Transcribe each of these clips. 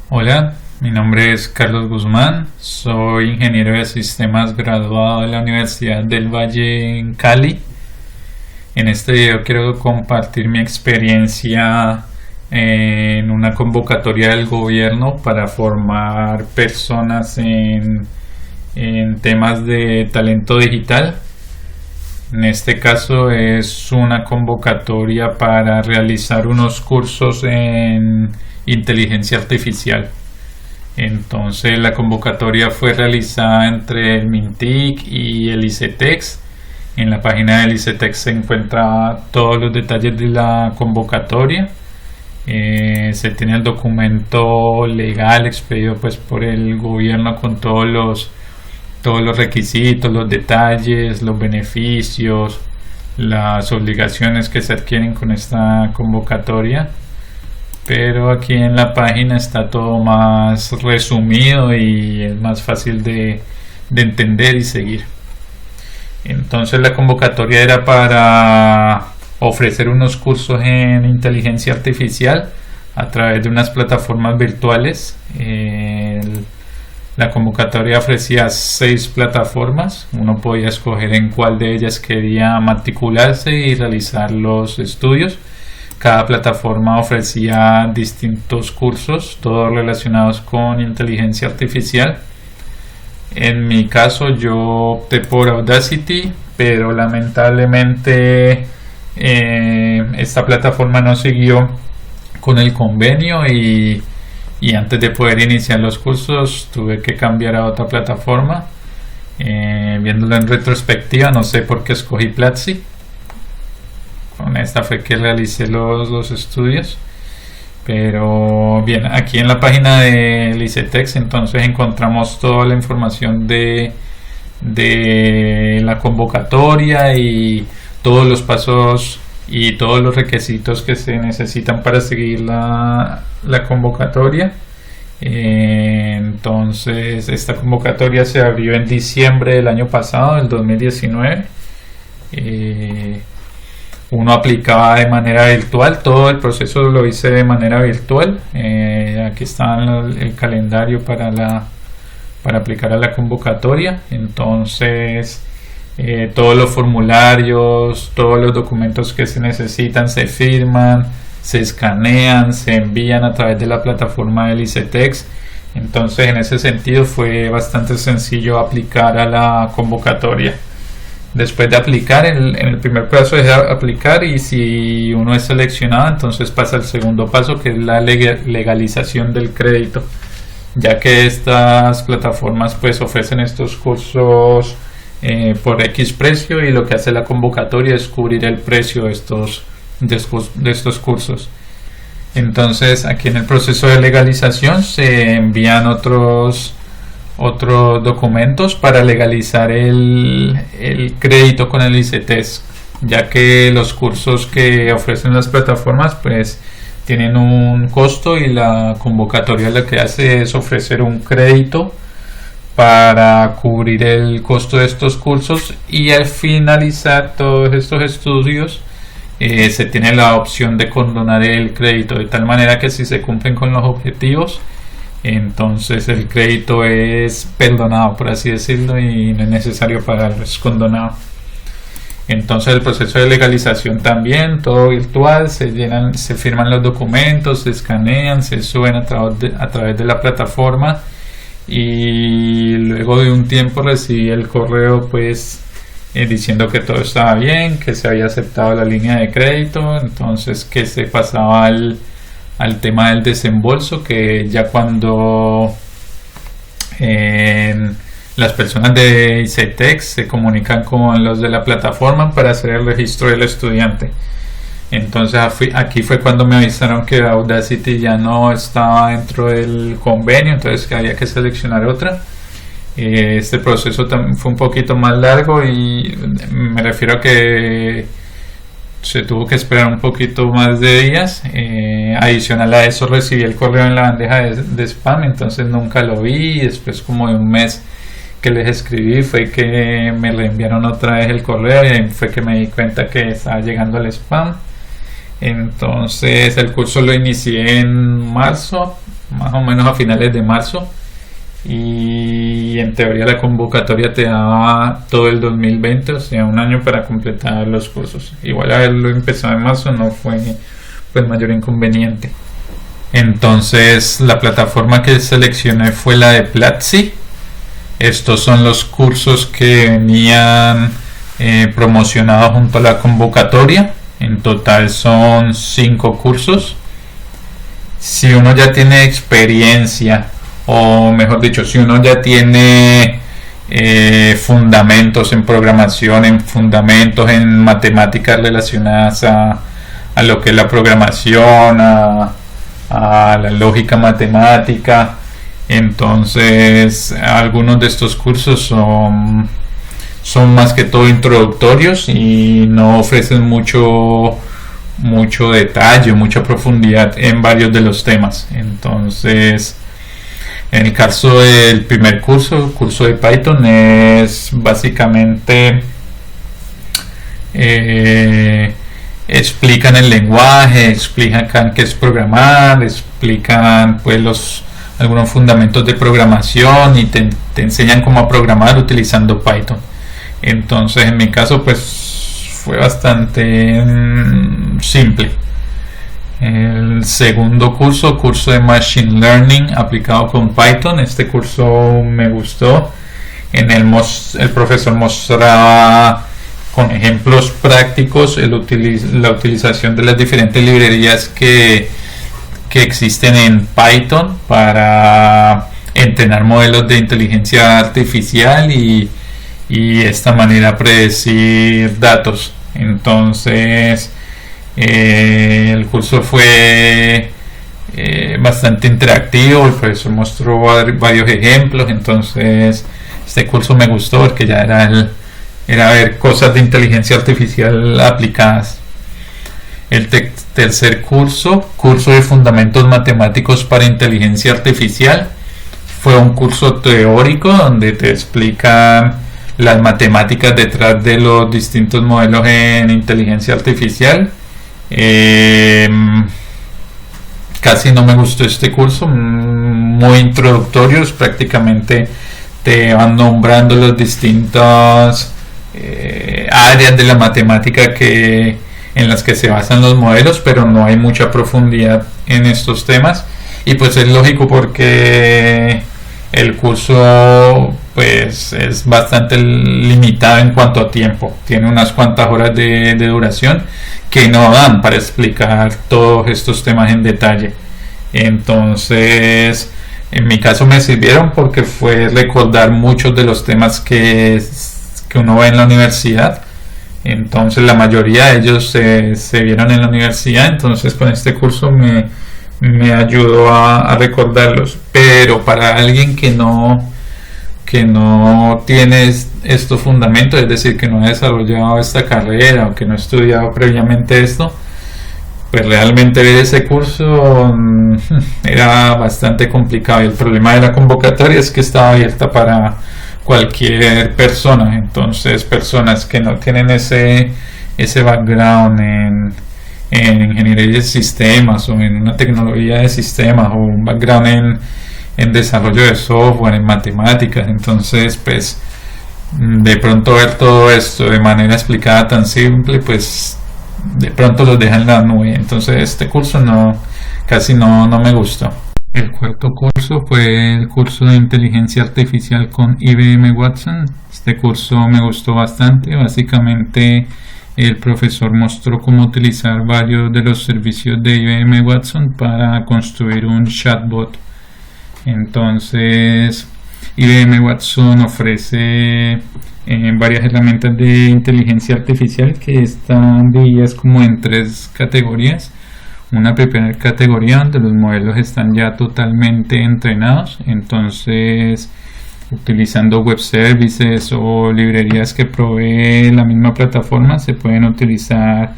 Hola, mi nombre es Carlos Guzmán, soy ingeniero de sistemas graduado de la Universidad del Valle en Cali. En este video quiero compartir mi experiencia en una convocatoria del gobierno para formar personas en temas de talento digital. En este caso es una convocatoria para realizar unos cursos en inteligencia artificial. Entonces la convocatoria fue realizada entre el MINTIC y el ICETEX. En la página del ICETEX se encuentran todos los detalles de la convocatoria. Se tiene el documento legal expedido por el gobierno con todos los requisitos, los detalles, los beneficios, las obligaciones que se adquieren con esta convocatoria. Pero aquí en la página está todo más resumido y es más fácil de entender y seguir. Entonces la convocatoria era para ofrecer unos cursos en inteligencia artificial a través de unas plataformas virtuales. La convocatoria ofrecía 6 plataformas. Uno podía escoger en cuál de ellas quería matricularse y realizar los estudios. Cada plataforma ofrecía distintos cursos, todos relacionados con inteligencia artificial. En mi caso yo opté por Audacity, pero lamentablemente esta plataforma no siguió con el convenio y antes de poder iniciar los cursos tuve que cambiar a otra plataforma. Viéndolo en retrospectiva, no sé por qué escogí Platzi. Con esta fue que realicé los estudios. Pero bien, aquí en la página del ICETEX entonces encontramos toda la información de la convocatoria y todos los pasos y todos los requisitos que se necesitan para seguir la convocatoria. Entonces esta convocatoria se abrió en diciembre del año pasado, del 2019. Uno aplicaba de manera virtual, todo el proceso lo hice de manera virtual. Aquí está el calendario para aplicar a la convocatoria. Entonces todos los formularios, todos los documentos que se necesitan se firman, se escanean, se envían a través de la plataforma del ICETEX. Entonces en ese sentido fue bastante sencillo aplicar a la convocatoria. Después de aplicar, en el primer paso es aplicar, y si uno es seleccionado entonces pasa al segundo paso, que es la legalización del crédito, ya que estas plataformas pues ofrecen estos cursos por X precio, y lo que hace la convocatoria es cubrir el precio de estos cursos. Entonces aquí en el proceso de legalización se envían otros documentos para legalizar el crédito con el ICETEX, ya que los cursos que ofrecen las plataformas pues tienen un costo, y la convocatoria lo que hace es ofrecer un crédito para cubrir el costo de estos cursos, y al finalizar todos estos estudios se tiene la opción de condonar el crédito, de tal manera que si se cumplen con los objetivos, entonces el crédito es perdonado, por así decirlo, y no es necesario pagarlo, es condonado. Entonces el proceso de legalización también, todo virtual, se firman los documentos, se escanean, se suben a través de la plataforma, y luego de un tiempo recibí el correo diciendo que todo estaba bien, que se había aceptado la línea de crédito, entonces que se pasaba al tema del desembolso, que ya cuando las personas de ICETEX se comunican con los de la plataforma para hacer el registro del estudiante. Entonces aquí fue cuando me avisaron que Audacity ya no estaba dentro del convenio, entonces que había que seleccionar otra. Este proceso también fue un poquito más largo, y me refiero a que se tuvo que esperar un poquito más de días. Adicional a eso recibí el correo en la bandeja de spam, entonces nunca lo vi, y después como de un mes que les escribí fue que me reenviaron otra vez el correo, y ahí fue que me di cuenta que estaba llegando al spam. Entonces el curso lo inicié en marzo más o menos a finales de marzo, y en teoría la convocatoria te daba todo el 2020, o sea, un año para completar los cursos. Igual haberlo empezado en marzo no fue pues mayor inconveniente. Entonces la plataforma que seleccioné fue la de Platzi. Estos son los cursos que venían promocionados junto a la convocatoria. En total son 5 cursos. Si uno ya tiene experiencia, o mejor dicho, si uno ya tiene fundamentos en programación, en fundamentos en matemáticas relacionadas a lo que es la programación, a la lógica matemática, entonces algunos de estos cursos son más que todo introductorios y no ofrecen mucho detalle, mucha profundidad en varios de los temas. Entonces, en el caso del primer curso de Python, es básicamente explican el lenguaje, explican qué es programar, explican pues algunos fundamentos de programación y te enseñan cómo a programar utilizando Python. Entonces en mi caso pues fue bastante simple. El segundo curso de Machine Learning aplicado con Python, este curso me gustó. En el profesor mostraba con ejemplos prácticos la utilización de las diferentes librerías que existen en Python para entrenar modelos de inteligencia artificial y de esta manera predecir datos. Entonces el curso fue bastante interactivo, el profesor mostró varios ejemplos, entonces este curso me gustó porque ya era ver cosas de inteligencia artificial aplicadas. El tercer curso de fundamentos matemáticos para inteligencia artificial, fue un curso teórico donde te explican las matemáticas detrás de los distintos modelos en inteligencia artificial. Casi no me gustó este curso, muy introductorios, prácticamente te van nombrando las distintas áreas de la matemática en las que se basan los modelos, pero no hay mucha profundidad en estos temas, y pues es lógico porque el curso pues es bastante limitado en cuanto a tiempo, tiene unas cuantas horas de duración que no dan para explicar todos estos temas en detalle. Entonces en mi caso me sirvieron porque fue recordar muchos de los temas que uno ve en la universidad. Entonces la mayoría de ellos se vieron en la universidad, entonces con este curso me ayudó a recordarlos. Pero para alguien que no tiene estos fundamentos, es decir, que no ha desarrollado esta carrera o que no ha estudiado previamente esto, pues realmente ver ese curso era bastante complicado, y el problema de la convocatoria es que estaba abierta para cualquier persona. Entonces personas que no tienen ese background en ingeniería de sistemas o en una tecnología de sistemas o un background en desarrollo de software, en matemáticas, entonces pues de pronto ver todo esto de manera explicada tan simple, pues de pronto los deja en la nube. Entonces este curso casi no me gustó. El cuarto curso fue el curso de inteligencia artificial con IBM Watson. Este curso me gustó bastante. Básicamente el profesor mostró cómo utilizar varios de los servicios de IBM Watson para construir un chatbot. Entonces IBM Watson ofrece varias herramientas de inteligencia artificial que están divididas como en 3 categorías. Una primera categoría donde los modelos están ya totalmente entrenados, entonces utilizando web services o librerías que provee la misma plataforma se pueden utilizar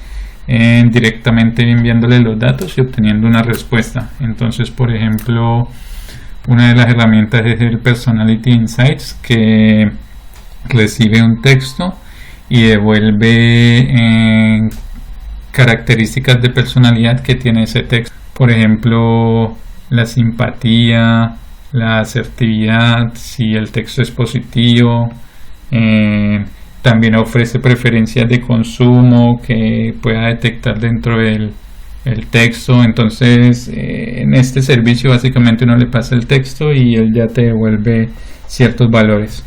directamente enviándole los datos y obteniendo una respuesta. Entonces, por ejemplo, una de las herramientas es el Personality Insights, que recibe un texto y devuelve características de personalidad que tiene ese texto. Por ejemplo, la simpatía, la asertividad, si el texto es positivo. También ofrece preferencias de consumo que pueda detectar dentro del texto. Entonces en este servicio básicamente uno le pasa el texto y él ya te devuelve ciertos valores.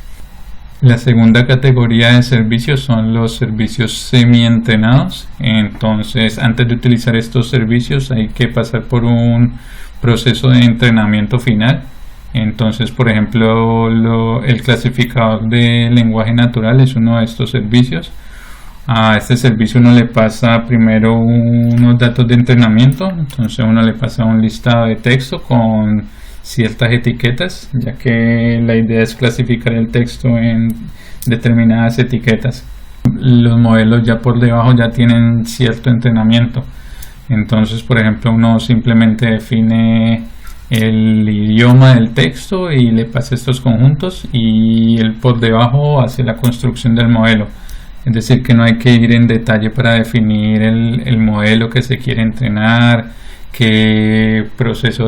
La segunda categoría de servicios son los servicios semi-entrenados. Entonces, antes de utilizar estos servicios hay que pasar por un proceso de entrenamiento final. Entonces, por ejemplo, el clasificador de lenguaje natural es uno de estos servicios. A este servicio uno le pasa primero unos datos de entrenamiento. Entonces uno le pasa un listado de texto con ciertas etiquetas, ya que la idea es clasificar el texto en determinadas etiquetas. Los modelos ya por debajo ya tienen cierto entrenamiento. Entonces, por ejemplo, uno simplemente define el idioma del texto y le pasa estos conjuntos, y él por debajo hace la construcción del modelo. Es decir, que no hay que ir en detalle para definir el modelo que se quiere entrenar, qué proceso,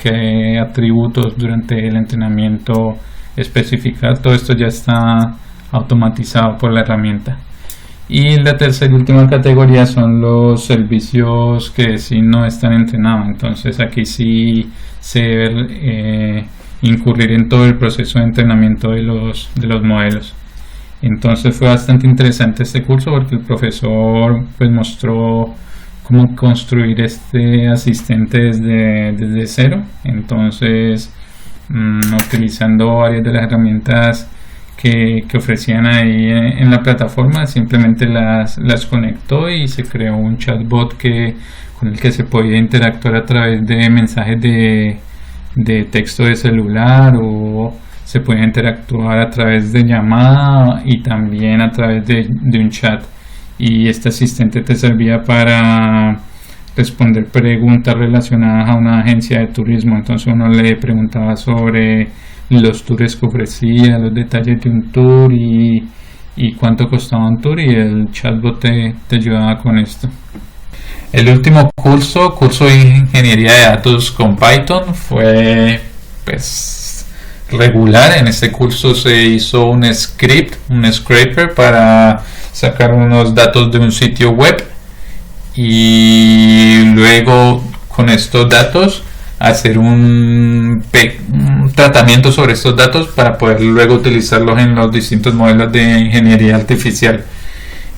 qué atributos durante el entrenamiento especificar. Todo esto ya está automatizado por la herramienta. Y la tercera y última categoría son los servicios que sí no están entrenados. Entonces aquí sí se debe incurrir en todo el proceso de entrenamiento de los modelos. Entonces fue bastante interesante este curso porque el profesor pues mostró cómo construir este asistente desde cero. Entonces utilizando varias de las herramientas que ofrecían ahí en la plataforma, simplemente las conectó y se creó un chatbot con el que se podía interactuar a través de mensajes de texto de celular, o se podía interactuar a través de llamada y también a través de un chat. Y este asistente te servía para responder preguntas relacionadas a una agencia de turismo. Entonces uno le preguntaba sobre los tours que ofrecía, los detalles de un tour y cuánto costaba un tour, y el chatbot te ayudaba con esto. El último curso de ingeniería de datos con Python fue pues regular. En este curso se hizo un scraper para sacar unos datos de un sitio web, y luego con estos datos hacer un tratamiento sobre estos datos para poder luego utilizarlos en los distintos modelos de ingeniería artificial.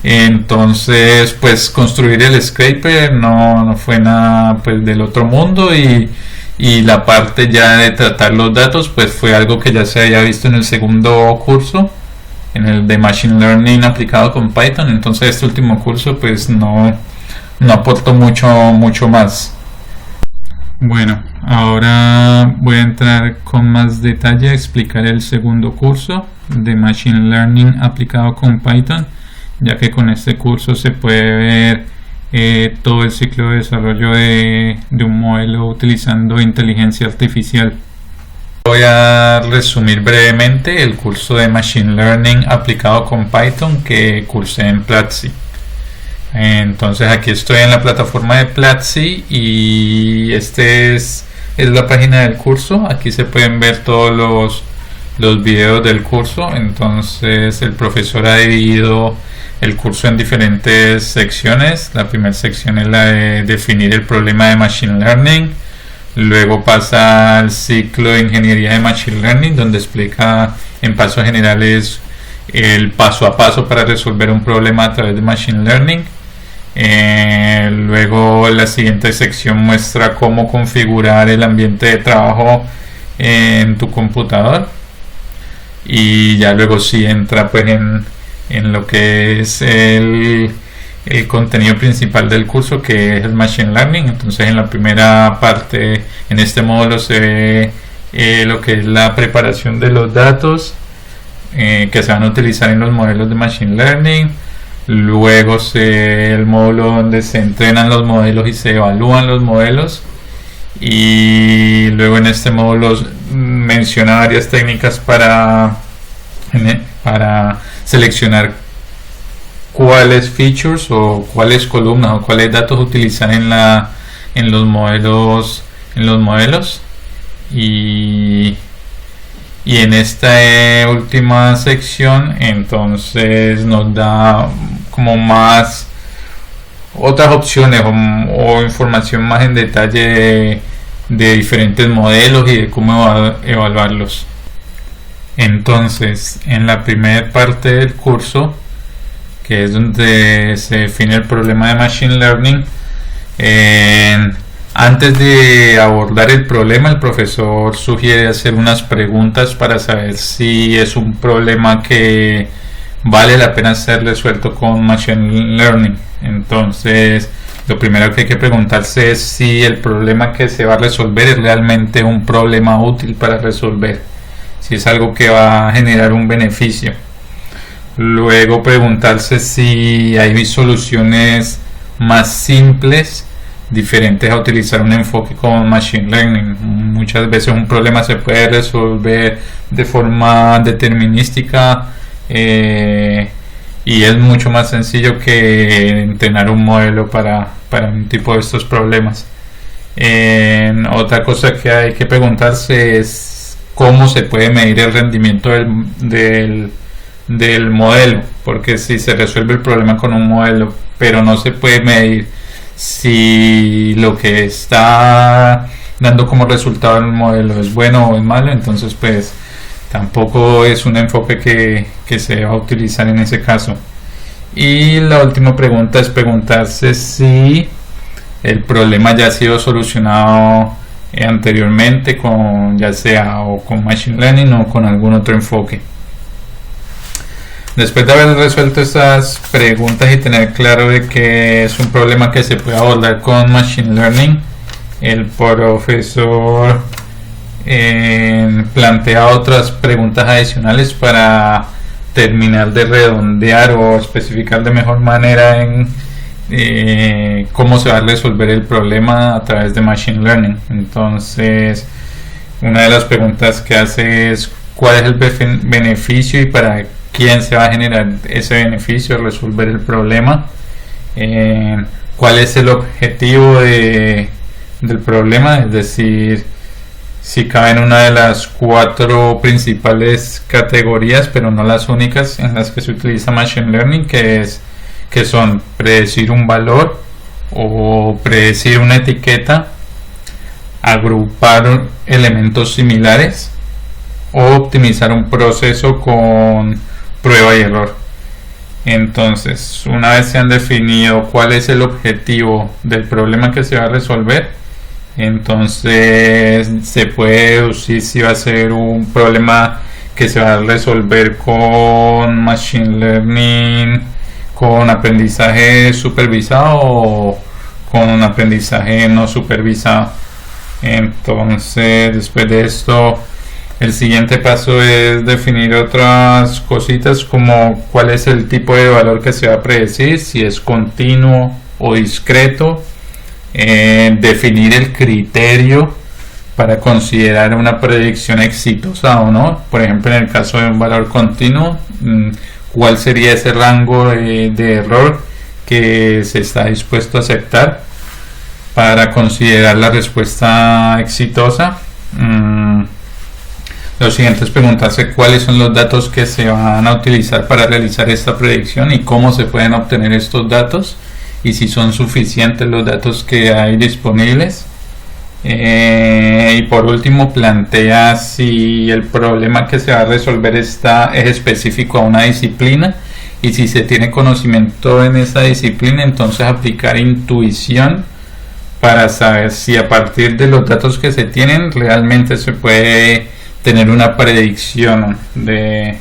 Entonces pues construir el scraper no fue nada pues del otro mundo, y la parte ya de tratar los datos pues fue algo que ya se había visto en el segundo curso, en el de Machine Learning aplicado con Python. Entonces este último curso pues no aportó mucho más. Bueno, ahora voy a entrar con más detalle a explicar el segundo curso de Machine Learning aplicado con Python, ya que con este curso se puede ver todo el ciclo de desarrollo de un modelo utilizando inteligencia artificial. Voy a resumir brevemente el curso de Machine Learning aplicado con Python que cursé en Platzi. Entonces aquí estoy en la plataforma de Platzi y este es la página del curso. Aquí se pueden ver todos los videos del curso. Entonces el profesor ha dividido el curso en diferentes secciones. La primera sección es la de definir el problema de Machine Learning. Luego pasa al ciclo de ingeniería de Machine Learning, donde explica en pasos generales el paso a paso para resolver un problema a través de Machine Learning. Luego la siguiente sección muestra cómo configurar el ambiente de trabajo en tu computador, y ya luego sí entra pues en lo que es el contenido principal del curso, que es el Machine Learning. Entonces en la primera parte, en este módulo, se ve lo que es la preparación de los datos que se van a utilizar en los modelos de Machine Learning. Luego el módulo donde se entrenan los modelos y se evalúan los modelos, y luego en este módulo menciona varias técnicas para seleccionar cuáles features o cuáles columnas o cuáles datos utilizar en los modelos en los modelos. Y en esta última sección entonces nos da como más otras opciones o información más en detalle de diferentes modelos y de cómo evaluarlos. Entonces, en la primera parte del curso, que es donde se define el problema de Machine Learning, antes de abordar el problema, el profesor sugiere hacer unas preguntas para saber si es un problema que vale la pena ser resuelto con Machine Learning. Entonces, lo primero que hay que preguntarse es si el problema que se va a resolver es realmente un problema útil para resolver, si es algo que va a generar un beneficio. Luego preguntarse si hay soluciones más simples, diferentes a utilizar un enfoque con Machine Learning. Muchas veces un problema se puede resolver de forma determinística y es mucho más sencillo que entrenar un modelo para un tipo de estos problemas. Otra cosa que hay que preguntarse es cómo se puede medir el rendimiento del modelo, porque si se resuelve el problema con un modelo pero no se puede medir si lo que está dando como resultado el modelo es bueno o es malo, entonces pues tampoco es un enfoque que se va a utilizar en ese caso. Y la última pregunta es preguntarse si el problema ya ha sido solucionado anteriormente, ya sea o con Machine Learning o con algún otro enfoque. Después de haber resuelto estas preguntas y tener claro de que es un problema que se puede abordar con Machine Learning, el profesor plantea otras preguntas adicionales para terminar de redondear o especificar de mejor manera en cómo se va a resolver el problema a través de Machine Learning. Entonces, una de las preguntas que hace es cuál es el beneficio y para quién se va a generar ese beneficio al resolver el problema, cuál es el objetivo del problema, es decir, si cabe en una de las 4 principales categorías, pero no las únicas en las que se utiliza Machine Learning, que son predecir un valor o predecir una etiqueta, agrupar elementos similares o optimizar un proceso con prueba y error. Entonces, una vez se han definido cuál es el objetivo del problema que se va a resolver, entonces se puede deducir si va a ser un problema que se va a resolver con Machine Learning, con aprendizaje supervisado o con un aprendizaje no supervisado. Entonces, después de esto, el siguiente paso es definir otras cositas como cuál es el tipo de valor que se va a predecir, si es continuo o discreto, definir el criterio para considerar una predicción exitosa o no. Por ejemplo, en el caso de un valor continuo, cuál sería ese rango de error que se está dispuesto a aceptar para considerar la respuesta exitosa. Lo siguiente es preguntarse cuáles son los datos que se van a utilizar para realizar esta predicción y cómo se pueden obtener estos datos y si son suficientes los datos que hay disponibles. Y por último plantea si el problema que se va a resolver es específico a una disciplina y si se tiene conocimiento en esa disciplina, entonces aplicar intuición para saber si a partir de los datos que se tienen realmente se puede tener una predicción de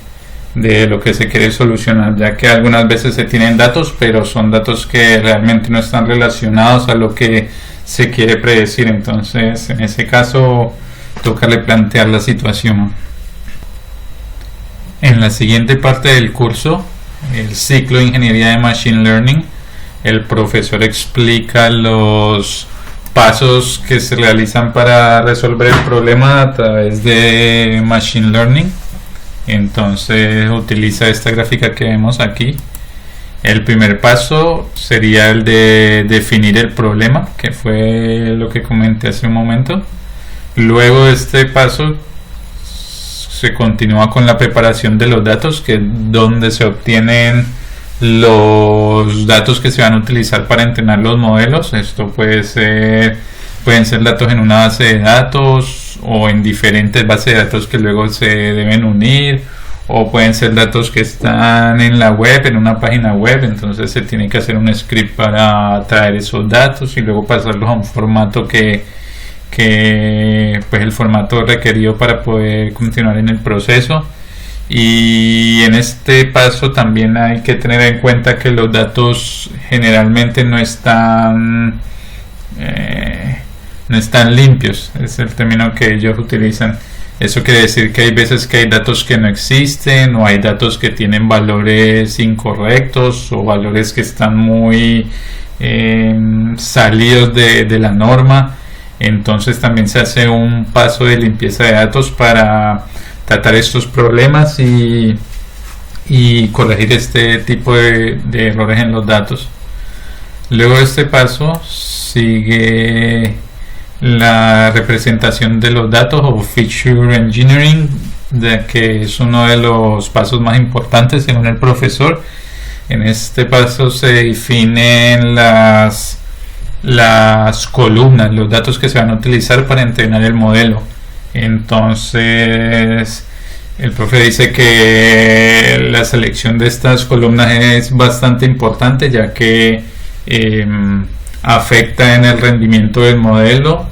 lo que se quiere solucionar, ya que algunas veces se tienen datos pero son datos que realmente no están relacionados a lo que se quiere predecir. Entonces en ese caso toca replantear la situación. En la siguiente parte del curso, el ciclo de ingeniería de Machine Learning, el profesor explica los pasos que se realizan para resolver el problema a través de Machine Learning. Entonces utiliza esta gráfica que vemos aquí El primer paso sería el de definir el problema, que fue lo que comenté hace un momento. Luego de este paso se continúa con la preparación de los datos, que es donde se obtienen los datos que se van a utilizar para entrenar los modelos. Esto pueden ser datos en una base de datos o en diferentes bases de datos que luego se deben unir, o pueden ser datos que están en la web, en una página web. Entonces se tiene que hacer un script para traer esos datos y luego pasarlos a un formato que pues el formato requerido para poder continuar en el proceso. Y en este paso también hay que tener en cuenta que los datos generalmente no están limpios, es el término que ellos utilizan. Eso quiere decir que hay veces que hay datos que no existen, o hay datos que tienen valores incorrectos o valores que están muy salidos de la norma. Entonces también se hace un paso de limpieza de datos para tratar estos problemas y corregir este tipo de errores en los datos. Luego de este paso sigue la representación de los datos o Feature Engineering, que es uno de los pasos más importantes según el profesor. En este paso se definen las columnas, los datos que se van a utilizar para entrenar el modelo. Entonces el profe dice que la selección de estas columnas es bastante importante, ya que afecta en el rendimiento del modelo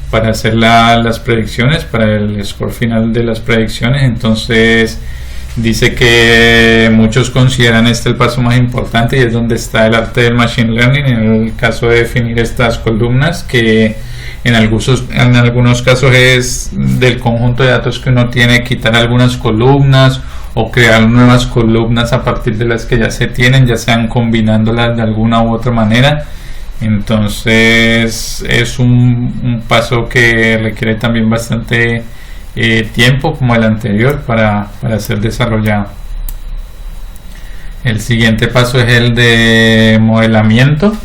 para hacer las predicciones, para el score final de las predicciones. Entonces dice que muchos consideran este el paso más importante, y es donde está el arte del machine learning en el caso de definir estas columnas, que en algunos casos es del conjunto de datos que uno tiene, quitar algunas columnas o crear nuevas columnas a partir de las que ya se tienen, ya sean combinándolas de alguna u otra manera. Entonces es un paso que requiere también bastante tiempo, como el anterior, para ser desarrollado. El siguiente paso es el de modelamiento.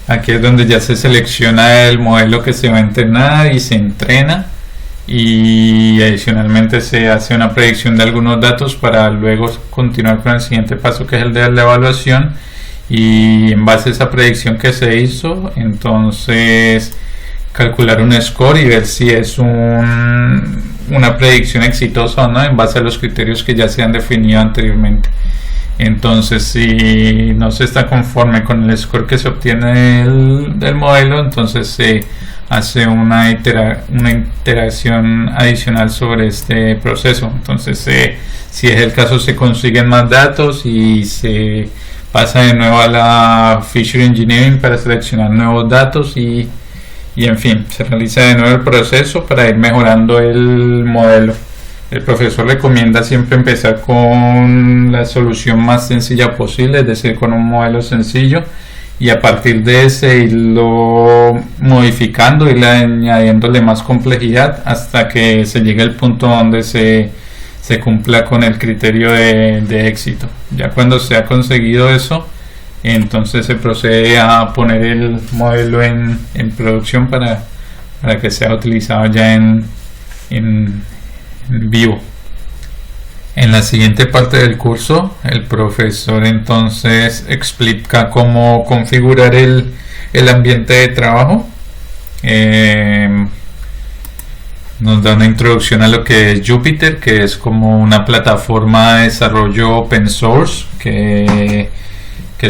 Aquí es donde ya se selecciona el modelo que se va a entrenar y se entrena, y adicionalmente se hace una predicción de algunos datos para luego continuar con el siguiente paso, que es el de la evaluación. Y en base a esa predicción que se hizo, entonces calcular un score y ver si es una predicción exitosa o no, en base a los criterios que ya se han definido anteriormente. Entonces, si no se está conforme con el score que se obtiene del modelo, entonces se hace una iteración adicional sobre este proceso. Entonces, si es el caso, se consiguen más datos y se pasa de nuevo a la Feature Engineering para seleccionar nuevos datos y en fin, se realiza de nuevo el proceso para ir mejorando el modelo. El profesor recomienda siempre empezar con la solución más sencilla posible, es decir, con un modelo sencillo, y a partir de ese irlo modificando, irle añadiéndole más complejidad hasta que se llegue al punto donde se cumpla con el criterio de éxito. Ya cuando se ha conseguido eso, entonces se procede a poner el modelo en producción para que sea utilizado ya en vivo. En la siguiente parte del curso, el profesor entonces explica cómo configurar el ambiente de trabajo. Nos da una introducción a lo que es Jupyter, que es como una plataforma de desarrollo open source que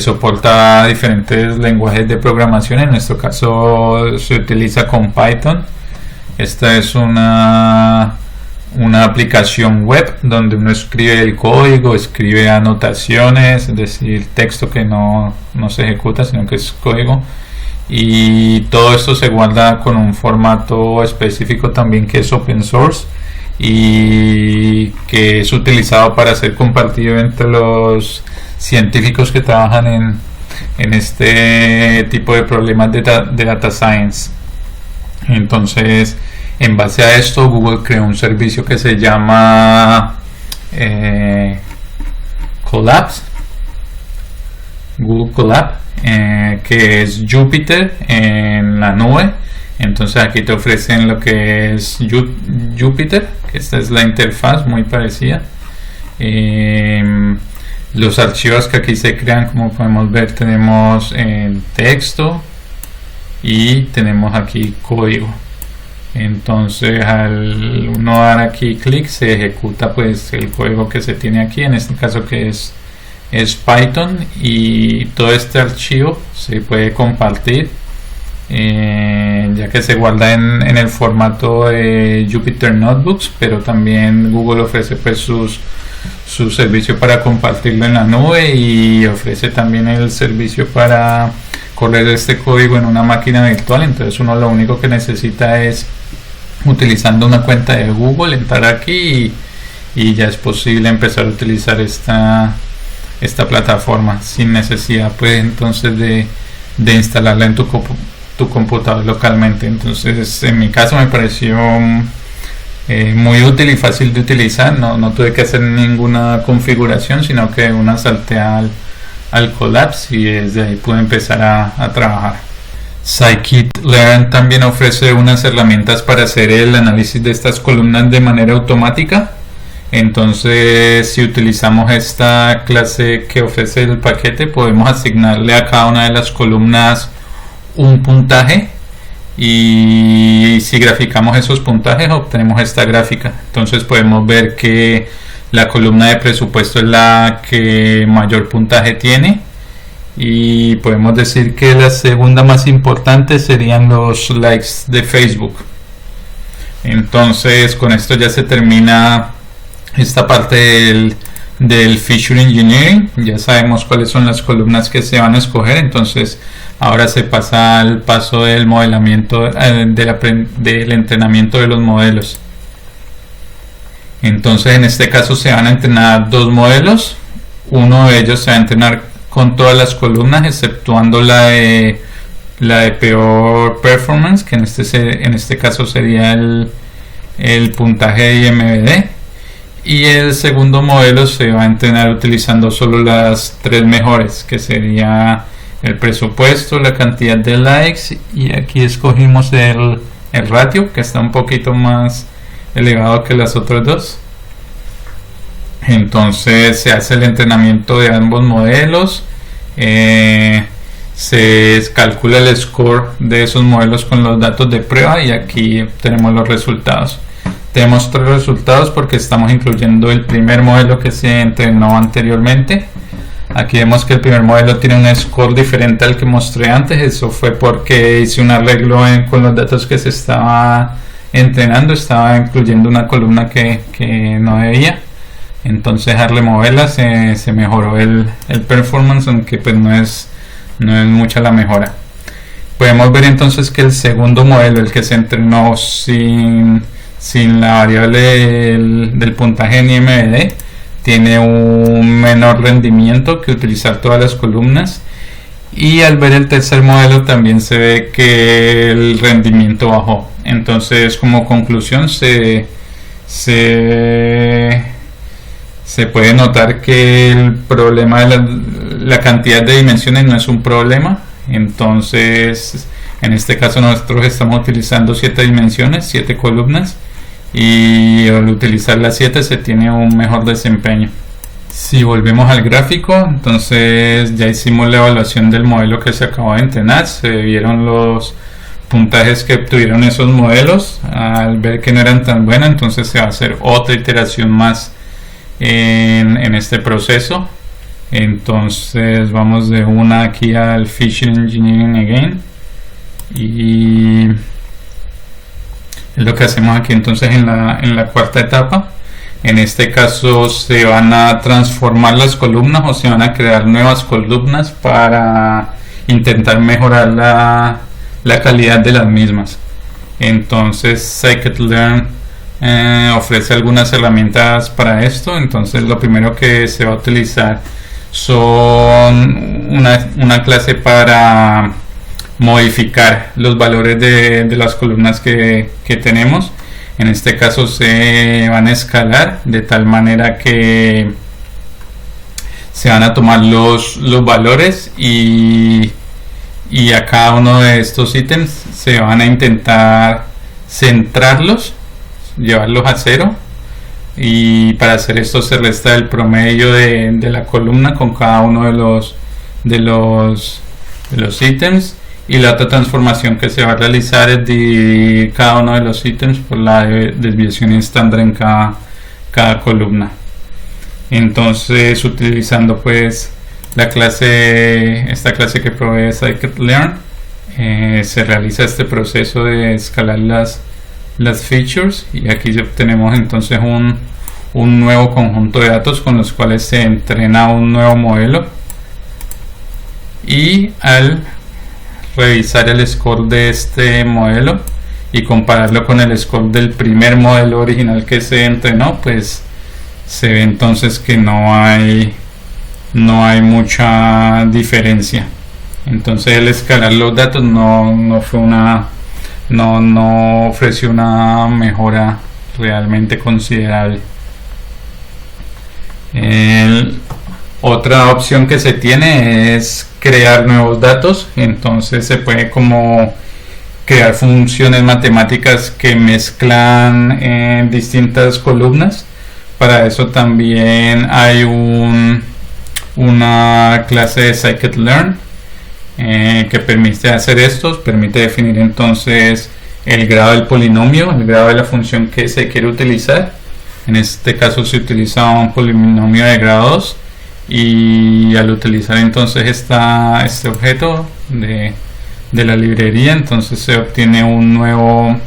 soporta diferentes lenguajes de programación. En nuestro caso se utiliza con Python. Esta es una aplicación web donde uno escribe el código, escribe anotaciones, es decir, texto que no se ejecuta, sino que es código. Y todo esto se guarda con un formato específico también, que es open source y que es utilizado para ser compartido entre los científicos que trabajan en este tipo de problemas de data science. Entonces, en base a esto, Google creó un servicio que se llama Colabs, Google Colab, que es Jupyter en la nube. Entonces aquí te ofrecen lo que es Jupyter, que esta es la interfaz muy parecida. Los archivos que aquí se crean, como podemos ver, tenemos texto y tenemos aquí código. Entonces al uno dar aquí clic se ejecuta pues el código que se tiene aquí, en este caso que es Python, y todo este archivo se puede compartir, ya que se guarda en el formato de Jupyter Notebooks, pero también Google ofrece pues su servicio para compartirlo en la nube, y ofrece también el servicio para correr este código en una máquina virtual. Entonces uno lo único que necesita es, utilizando una cuenta de Google, entrar aquí y ya es posible empezar a utilizar esta plataforma sin necesidad pues entonces de instalarla en tu computador localmente. Entonces en mi caso me pareció muy útil y fácil de utilizar. No tuve que hacer ninguna configuración, sino que una salté al Collapse y desde ahí pude empezar a trabajar. Scikit-learn también ofrece unas herramientas para hacer el análisis de estas columnas de manera automática. Entonces, si utilizamos esta clase que ofrece el paquete, podemos asignarle a cada una de las columnas un puntaje, y si graficamos esos puntajes obtenemos esta gráfica. Entonces podemos ver que la columna de presupuesto es la que mayor puntaje tiene, y podemos decir que la segunda más importante serían los likes de Facebook. Entonces con esto ya se termina esta parte del Feature Engineering. Ya sabemos cuáles son las columnas que se van a escoger, entonces ahora se pasa al paso del modelamiento, del entrenamiento de los modelos. Entonces en este caso se van a entrenar dos modelos. Uno de ellos se va a entrenar con todas las columnas, exceptuando la de peor performance, que en este caso sería el puntaje de IMDb. Y el segundo modelo se va a entrenar utilizando solo las tres mejores, que sería el presupuesto, la cantidad de likes, y aquí escogimos el ratio, que está un poquito más elevado que las otras dos. Entonces se hace el entrenamiento de ambos modelos, se calcula el score de esos modelos con los datos de prueba, y aquí tenemos los resultados. Tenemos tres resultados porque estamos incluyendo el primer modelo que se entrenó anteriormente. Aquí vemos que el primer modelo tiene un score diferente al que mostré antes. Eso fue porque hice un arreglo con los datos que se estaba entrenando. Estaba incluyendo una columna que no debía. Entonces al removerla se mejoró el performance, aunque pues no es mucha la mejora. Podemos ver entonces que el segundo modelo, el que se entrenó sin la variable del puntaje en IMDb, tiene un menor rendimiento que utilizar todas las columnas, y al ver el tercer modelo también se ve que el rendimiento bajó. Entonces como conclusión se puede notar que el problema de la cantidad de dimensiones no es un problema. Entonces en este caso nosotros estamos utilizando 7 dimensiones, 7 columnas, y al utilizar las 7 se tiene un mejor desempeño. Si volvemos al gráfico, entonces ya hicimos la evaluación del modelo que se acabó de entrenar. Se vieron los puntajes que obtuvieron esos modelos. Al ver que no eran tan buenos, entonces se va a hacer otra iteración más en este proceso. Entonces vamos de una aquí al Feature Engineering Again, y es lo que hacemos aquí entonces en la cuarta etapa. En este caso se van a transformar las columnas, o se van a crear nuevas columnas para intentar mejorar la calidad de las mismas. Entonces Scikit-learn ofrece algunas herramientas para esto. Entonces lo primero que se va a utilizar son una clase para modificar los valores de las columnas que tenemos. En este caso se van a escalar de tal manera que se van a tomar los valores y a cada uno de estos ítems se van a intentar centrarlos, llevarlos a 0, y para hacer esto se resta el promedio de la columna con cada uno de los ítems, y la otra transformación que se va a realizar es dividir cada uno de los ítems por la desviación estándar en cada columna. Entonces, utilizando pues esta clase que provee scikit-learn, se realiza este proceso de escalar las features, y aquí obtenemos entonces un nuevo conjunto de datos con los cuales se entrena un nuevo modelo, y al revisar el score de este modelo y compararlo con el score del primer modelo original que se entrenó, pues se ve entonces que no hay mucha diferencia. Entonces el escalar los datos no ofreció una mejora realmente considerable. Otra opción que se tiene es crear nuevos datos. Entonces se puede como crear funciones matemáticas que mezclan distintas columnas. Para eso también hay una clase de scikit-learn que permite hacer esto. Permite definir entonces el grado del polinomio, el grado de la función que se quiere utilizar. En este caso se utiliza un polinomio de grado 2, y al utilizar entonces este objeto de la librería, entonces se obtiene un nuevo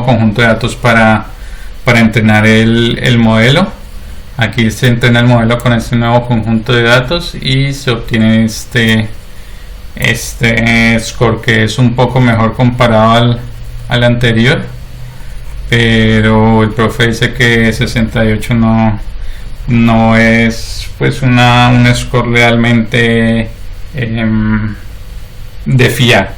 conjunto de datos para entrenar el modelo. Aquí se entrena el modelo con este nuevo conjunto de datos y se obtiene este score, que es un poco mejor comparado al anterior, pero el profe dice que 68 no es pues un score realmente de fiar.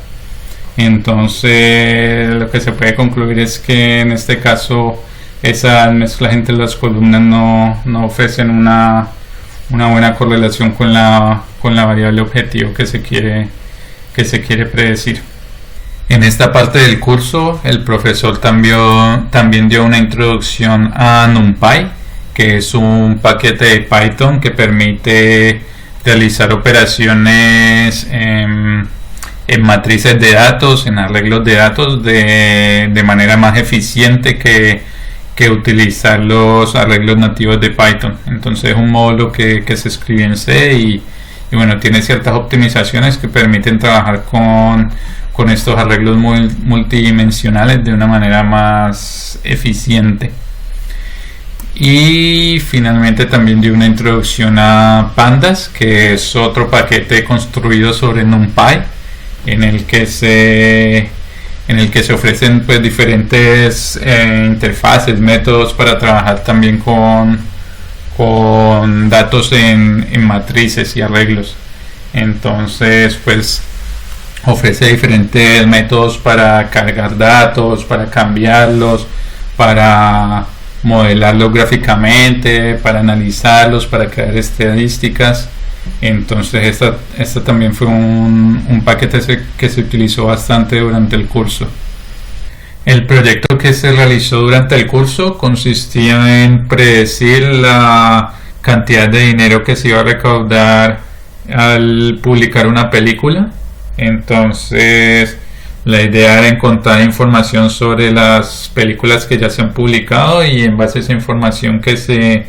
Entonces lo que se puede concluir es que en este caso esas mezclas entre las columnas no ofrecen una buena correlación con la variable objetivo que se quiere predecir. En esta parte del curso el profesor también dio una introducción a NumPy, que es un paquete de Python que permite realizar operaciones en matrices de datos, en arreglos de datos de manera más eficiente que utilizar los arreglos nativos de Python. Entonces es un módulo que se escribe en C y bueno, tiene ciertas optimizaciones que permiten trabajar con estos arreglos multidimensionales de una manera más eficiente. Y finalmente también dio una introducción a Pandas, que es otro paquete construido sobre NumPy, en el que se ofrecen pues diferentes interfaces, métodos para trabajar también con datos en matrices y arreglos. Entonces pues ofrece diferentes métodos para cargar datos, para cambiarlos, para modelarlos gráficamente, para analizarlos, para crear estadísticas. Entonces esta también fue un paquete que se utilizó bastante durante el curso. El proyecto que se realizó durante el curso consistía en predecir la cantidad de dinero que se iba a recaudar al publicar una película. Entonces la idea era encontrar información sobre las películas que ya se han publicado y en base a esa información que se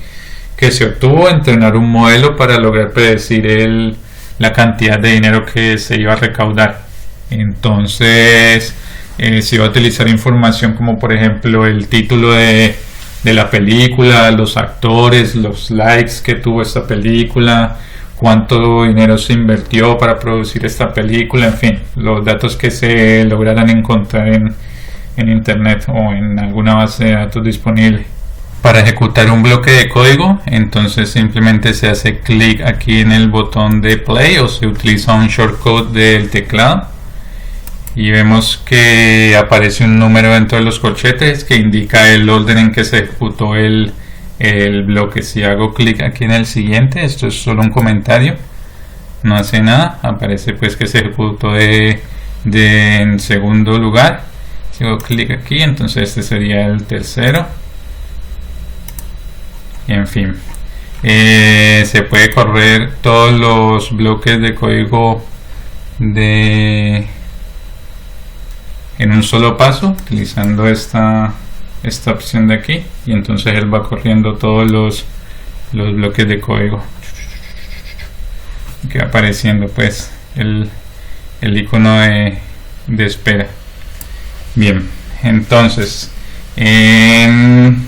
obtuvo, entrenar un modelo para lograr predecir la cantidad de dinero que se iba a recaudar. Entonces se iba a utilizar información como por ejemplo el título de la película, los actores, los likes que tuvo esta película, cuánto dinero se invirtió para producir esta película, en fin, los datos que se lograran encontrar en internet o en alguna base de datos disponible. Para ejecutar un bloque de código, entonces simplemente se hace clic aquí en el botón de play o se utiliza un shortcut del teclado y vemos que aparece un número dentro de los corchetes que indica el orden en que se ejecutó el el bloque. Si hago clic aquí en el siguiente, esto es solo un comentario, no hace nada, aparece pues que se ejecutó en segundo lugar. Si hago clic aquí, entonces este sería el tercero. Y en fin, se puede correr todos los bloques de código en un solo paso utilizando esta opción de aquí, y entonces él va corriendo todos los bloques de código que va apareciendo pues el icono de espera. Bien, entonces en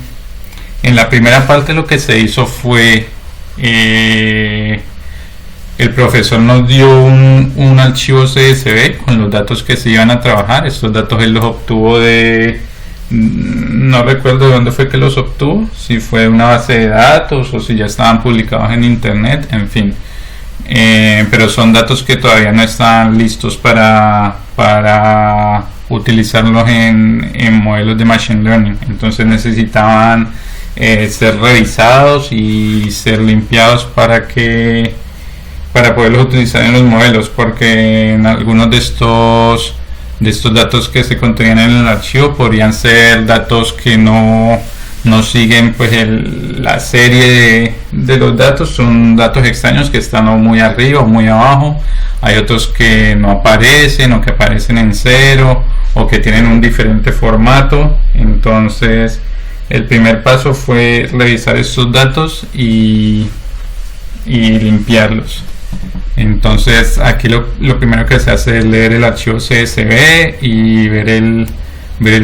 la primera parte lo que se hizo fue el profesor nos dio un archivo CSV con los datos que se iban a trabajar. Estos datos él los obtuvo no recuerdo de dónde fue que los obtuvo, si fue una base de datos o si ya estaban publicados en internet, en fin. Pero son datos que todavía no están listos para utilizarlos en modelos de Machine Learning. Entonces necesitaban ser revisados y ser limpiados para poderlos utilizar en los modelos, porque en algunos de estos datos que se contenían en el archivo podrían ser datos que no siguen pues la serie de los datos. Son datos extraños que están o muy arriba o muy abajo. Hay otros que no aparecen o que aparecen en cero o que tienen un diferente formato. Entonces el primer paso fue revisar estos datos y limpiarlos. Entonces aquí lo primero que se hace es leer el archivo CSV y ver el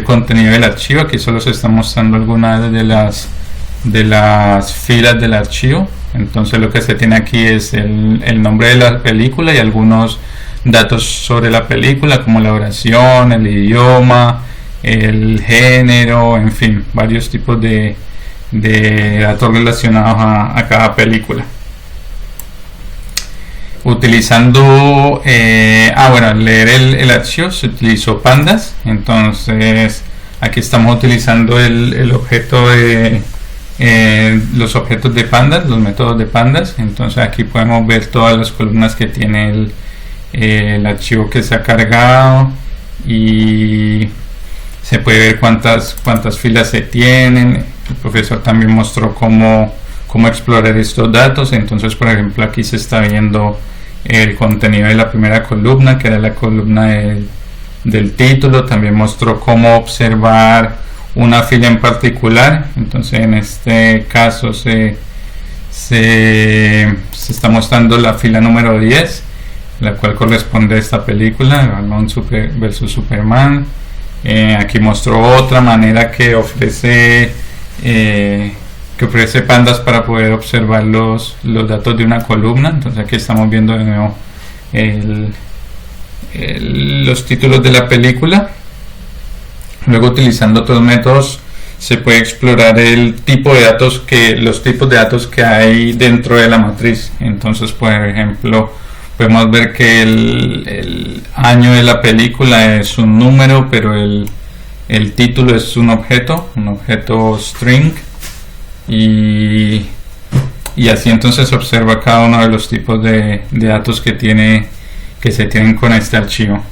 contenido del archivo. Aquí solo se están mostrando algunas de las filas del archivo. Entonces lo que se tiene aquí es el nombre de la película y algunos datos sobre la película, como la duración, el idioma, el género, en fin, varios tipos de datos relacionados a cada película. Utilizando al leer el archivo se utilizó pandas. Entonces aquí estamos utilizando el objeto de los objetos de pandas, los métodos de pandas. Entonces aquí podemos ver todas las columnas que tiene el archivo que se ha cargado, y se puede ver cuántas filas se tienen. El profesor también mostró cómo explorar estos datos. Entonces, por ejemplo, aquí se está viendo el contenido de la primera columna, que era la columna del título. También mostró cómo observar una fila en particular. Entonces en este caso se está mostrando la fila número 10, la cual corresponde a esta película, Batman vs Superman. Aquí mostró otra manera que ofrece pandas para poder observar los datos de una columna. Entonces aquí estamos viendo de nuevo los títulos de la película. Luego, utilizando otros métodos, se puede explorar los tipos de datos que hay dentro de la matriz. Entonces, por ejemplo, podemos ver que el año de la película es un número, pero el título es un objeto string. Y así entonces observa cada uno de los tipos de datos que se tienen con este archivo.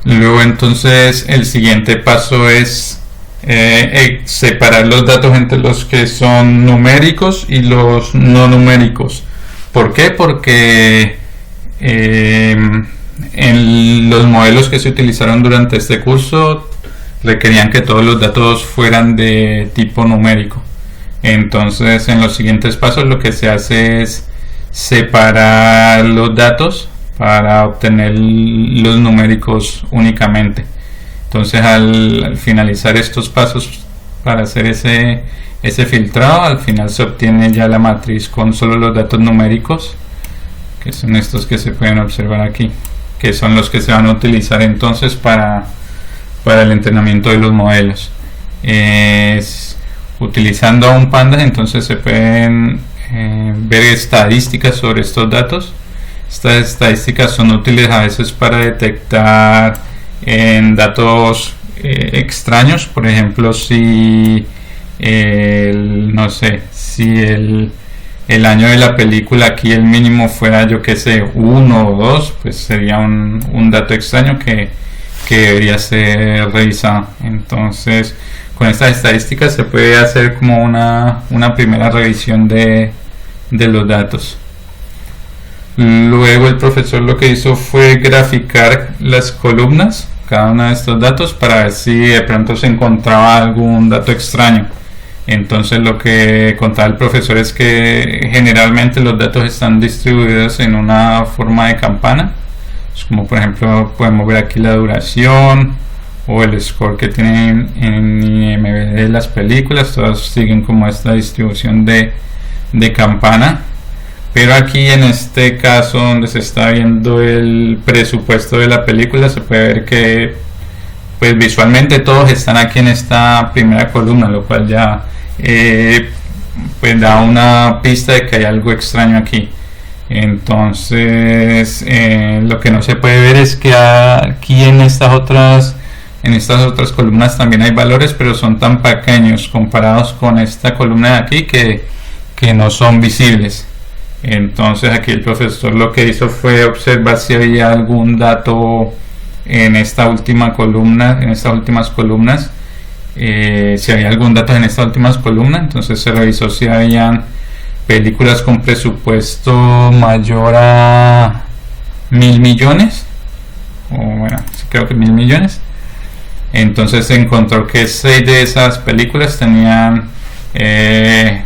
Luego, entonces, el siguiente paso es separar los datos entre los que son numéricos y los no numéricos. ¿Por qué? Porque en los modelos que se utilizaron durante este curso requerían que todos los datos fueran de tipo numérico. Entonces, en los siguientes pasos lo que se hace es separar los datos para obtener los numéricos únicamente. Entonces, al finalizar estos pasos para hacer ese filtrado, al final se obtiene ya la matriz con solo los datos numéricos, que son estos que se pueden observar aquí, que son los que se van a utilizar entonces para el entrenamiento de los modelos. Utilizando a un pandas, entonces se pueden ver estadísticas sobre estos datos. Estas estadísticas son útiles a veces para detectar datos extraños. Por ejemplo, si si el año de la película aquí el mínimo fuera, yo que sé, 1 o 2, pues sería un dato extraño que debería ser revisado. Entonces, con estas estadísticas se puede hacer como una primera revisión de los datos. Luego el profesor lo que hizo fue graficar las columnas, cada uno de estos datos, para ver si de pronto se encontraba algún dato extraño. Entonces lo que contaba el profesor es que generalmente los datos están distribuidos en una forma de campana, como por ejemplo podemos ver aquí la duración o el score que tienen en IMDb de las películas, todas siguen como esta distribución de campana. Pero aquí en este caso donde se está viendo el presupuesto de la película, se puede ver que pues visualmente todos están aquí en esta primera columna, lo cual ya pues da una pista de que hay algo extraño aquí. Entonces lo que no se puede ver es que aquí en estas otras columnas también hay valores, pero son tan pequeños comparados con esta columna de aquí que no son visibles. Entonces aquí el profesor lo que hizo fue observar si había algún dato en esta última columna, en estas últimas columnas, si había algún dato en estas últimas columnas. Entonces se revisó si habían películas con presupuesto mayor a 1.000 millones, o bueno, creo que 1.000 millones. Entonces se encontró que 6 de esas películas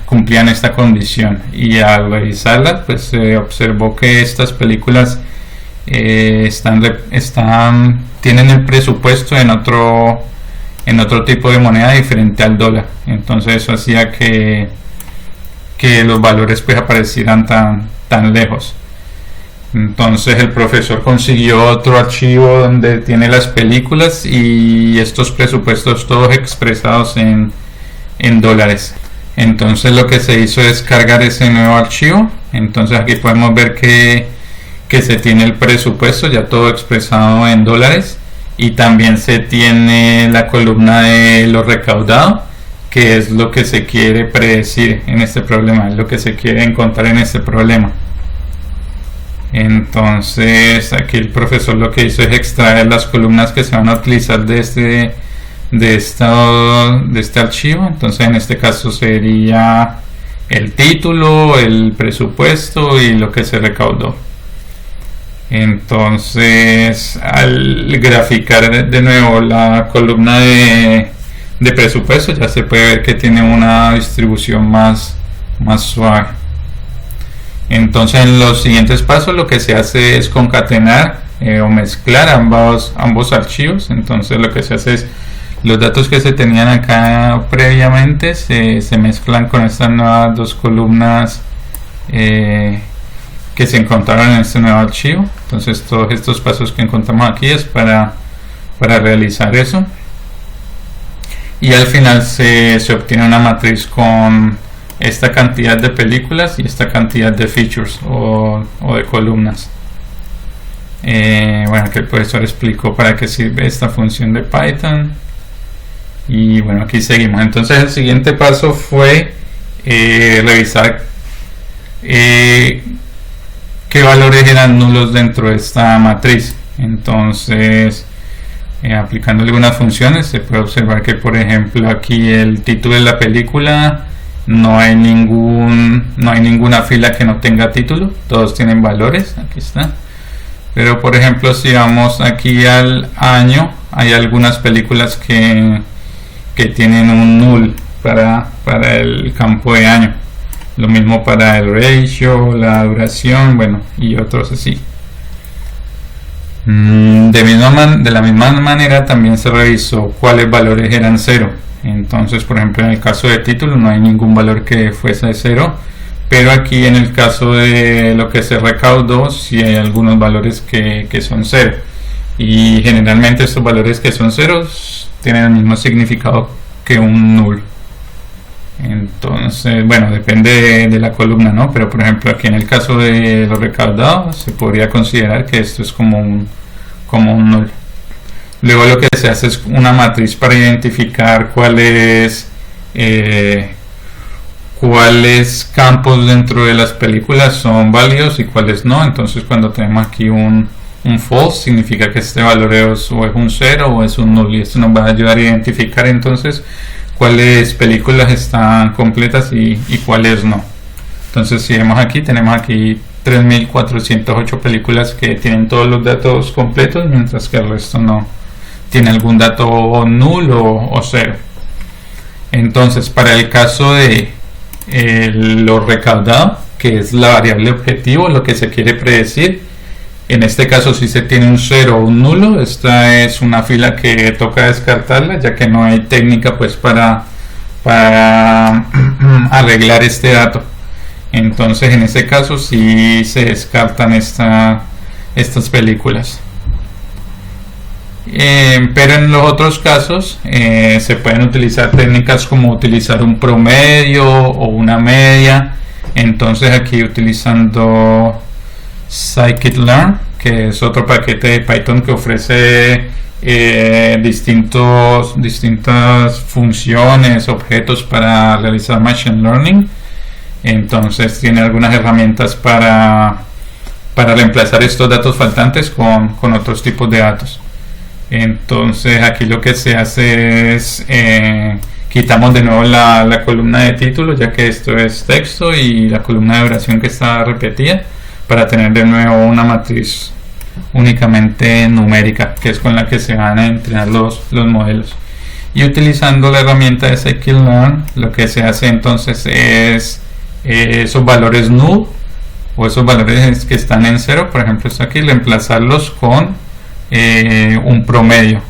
cumplían esta condición, y al revisarlas pues se observó que estas películas tienen el presupuesto en otro tipo de moneda diferente al dólar. Entonces eso hacía que los valores pues aparecieran tan lejos. Entonces el profesor consiguió otro archivo donde tiene las películas y estos presupuestos todos expresados en dólares. Entonces lo que se hizo es cargar ese nuevo archivo. Entonces aquí podemos ver que se tiene el presupuesto ya todo expresado en dólares, y también se tiene la columna de lo recaudado, que es lo que se quiere predecir en este problema, es lo que se quiere encontrar en este problema. Entonces aquí el profesor lo que hizo es extraer las columnas que se van a utilizar de este archivo. Entonces en este caso sería el título, el presupuesto y lo que se recaudó. Entonces al graficar de nuevo la columna de presupuesto, ya se puede ver que tiene una distribución más suave. Entonces en los siguientes pasos lo que se hace es concatenar o mezclar ambos archivos. Entonces lo que se hace es los datos que se tenían acá previamente se mezclan con estas nuevas dos columnas que se encontraron en este nuevo archivo. Entonces todos estos pasos que encontramos aquí es para realizar eso, y al final se obtiene una matriz con esta cantidad de películas y esta cantidad de features o de columnas. Bueno, que el profesor explicó para qué sirve esta función de Python. Y bueno, aquí seguimos. Entonces el siguiente paso fue revisar qué valores eran nulos dentro de esta matriz. Entonces aplicando algunas funciones se puede observar que, por ejemplo, aquí el título de la película no hay ninguna fila que no tenga título, todos tienen valores, aquí está. Pero por ejemplo, si vamos aquí al año, hay algunas películas que tienen un null para el campo de año. Lo mismo para el ratio, la duración, bueno, y otros así. De la misma manera también se revisó cuáles valores eran 0. Entonces, por ejemplo, en el caso de título no hay ningún valor que fuese 0, pero aquí en el caso de lo que se recaudó sí hay algunos valores que son 0, y generalmente estos valores que son 0 tienen el mismo significado que un null. Entonces, bueno, depende de la columna, ¿no? Pero por ejemplo aquí en el caso de lo recaudado se podría considerar que esto es como un null. Luego lo que se hace es una matriz para identificar cuál cuáles campos dentro de las películas son válidos y cuáles no. Entonces cuando tenemos aquí un false, significa que este valor es un 0 o es un null, y esto nos va a ayudar a identificar entonces cuáles películas están completas y cuáles no. Entonces si vemos aquí, tenemos aquí 3.408 películas que tienen todos los datos completos, mientras que el resto no tiene algún dato nulo o 0. Entonces para el caso de lo recaudado, que es la variable objetivo, lo que se quiere predecir, en este caso si se tiene un 0 o un nulo, esta es una fila que toca descartarla, ya que no hay técnica pues para arreglar este dato. Entonces en este caso sí se descartan estas películas. Pero en los otros casos se pueden utilizar técnicas como utilizar un promedio o una media. Entonces aquí utilizando scikit-learn, que es otro paquete de Python que ofrece distintas funciones, objetos para realizar machine learning. Entonces tiene algunas herramientas para reemplazar estos datos faltantes con otros tipos de datos. Entonces aquí lo que se hace es quitamos de nuevo la columna de título, ya que esto es texto, y la columna de duración que está repetida, para tener de nuevo una matriz únicamente numérica, que es con la que se van a entrenar los modelos. Y utilizando la herramienta de scikit-learn, lo que se hace entonces es esos valores null o esos valores que están en 0, por ejemplo esto aquí, reemplazarlos con un promedio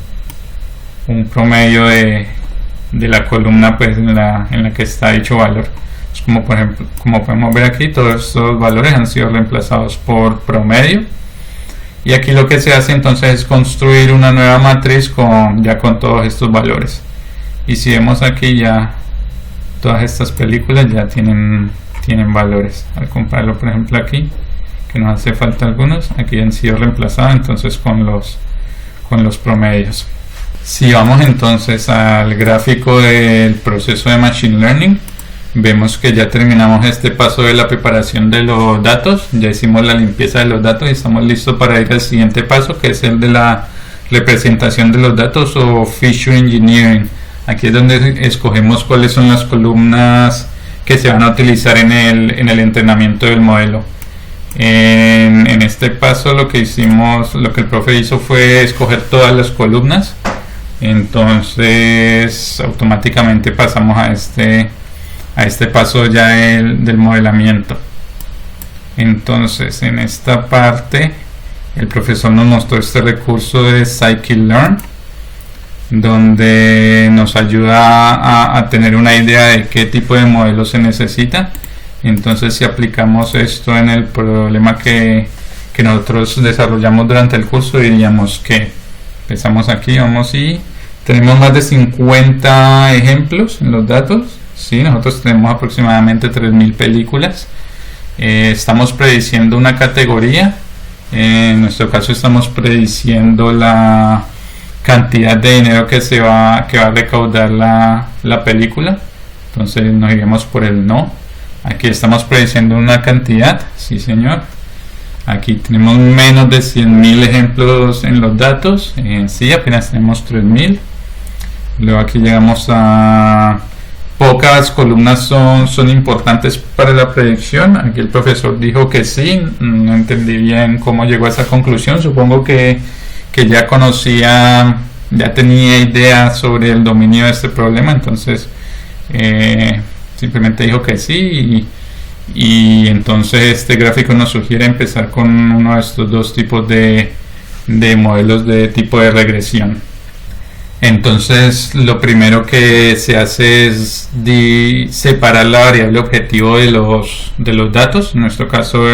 de la columna pues en la que está dicho valor. Es como por ejemplo, como podemos ver aquí, todos estos valores han sido reemplazados por promedio, y aquí lo que se hace entonces es construir una nueva matriz ya con todos estos valores. Y si vemos aquí, ya todas estas películas ya tienen valores. Al compararlo por ejemplo aquí, que nos hace falta algunos, aquí han sido reemplazados entonces con los promedios. Si vamos entonces al gráfico del proceso de Machine Learning, vemos que ya terminamos este paso de la preparación de los datos, ya hicimos la limpieza de los datos y estamos listos para ir al siguiente paso, que es el de la representación de los datos o Feature Engineering. Aquí es donde escogemos cuáles son las columnas que se van a utilizar en el entrenamiento del modelo. En este paso lo que el profe hizo fue escoger todas las columnas, entonces automáticamente pasamos a este paso ya del modelamiento. Entonces en esta parte el profesor nos mostró este recurso de scikit-learn, donde nos ayuda a tener una idea de qué tipo de modelo se necesita. Entonces si aplicamos esto en el problema que nosotros desarrollamos durante el curso, diríamos que empezamos aquí, vamos, y tenemos más de 50 ejemplos en los datos. Sí, nosotros tenemos aproximadamente 3.000 películas. Estamos prediciendo una categoría. En nuestro caso estamos prediciendo la cantidad de dinero que va a recaudar la película. Entonces nos iremos por el no. Aquí estamos prediciendo una cantidad, sí señor. Aquí tenemos menos de 100.000 ejemplos en los datos. Sí, apenas tenemos 3.000. Luego aquí llegamos a pocas columnas son importantes para la predicción. Aquí el profesor dijo que sí. No entendí bien cómo llegó a esa conclusión. Supongo que ya tenía idea sobre el dominio de este problema. Entonces simplemente dijo que sí, y entonces este gráfico nos sugiere empezar con uno de estos dos tipos de modelos de tipo de regresión. Entonces lo primero que se hace es separar la variable objetivo de los datos, en nuestro caso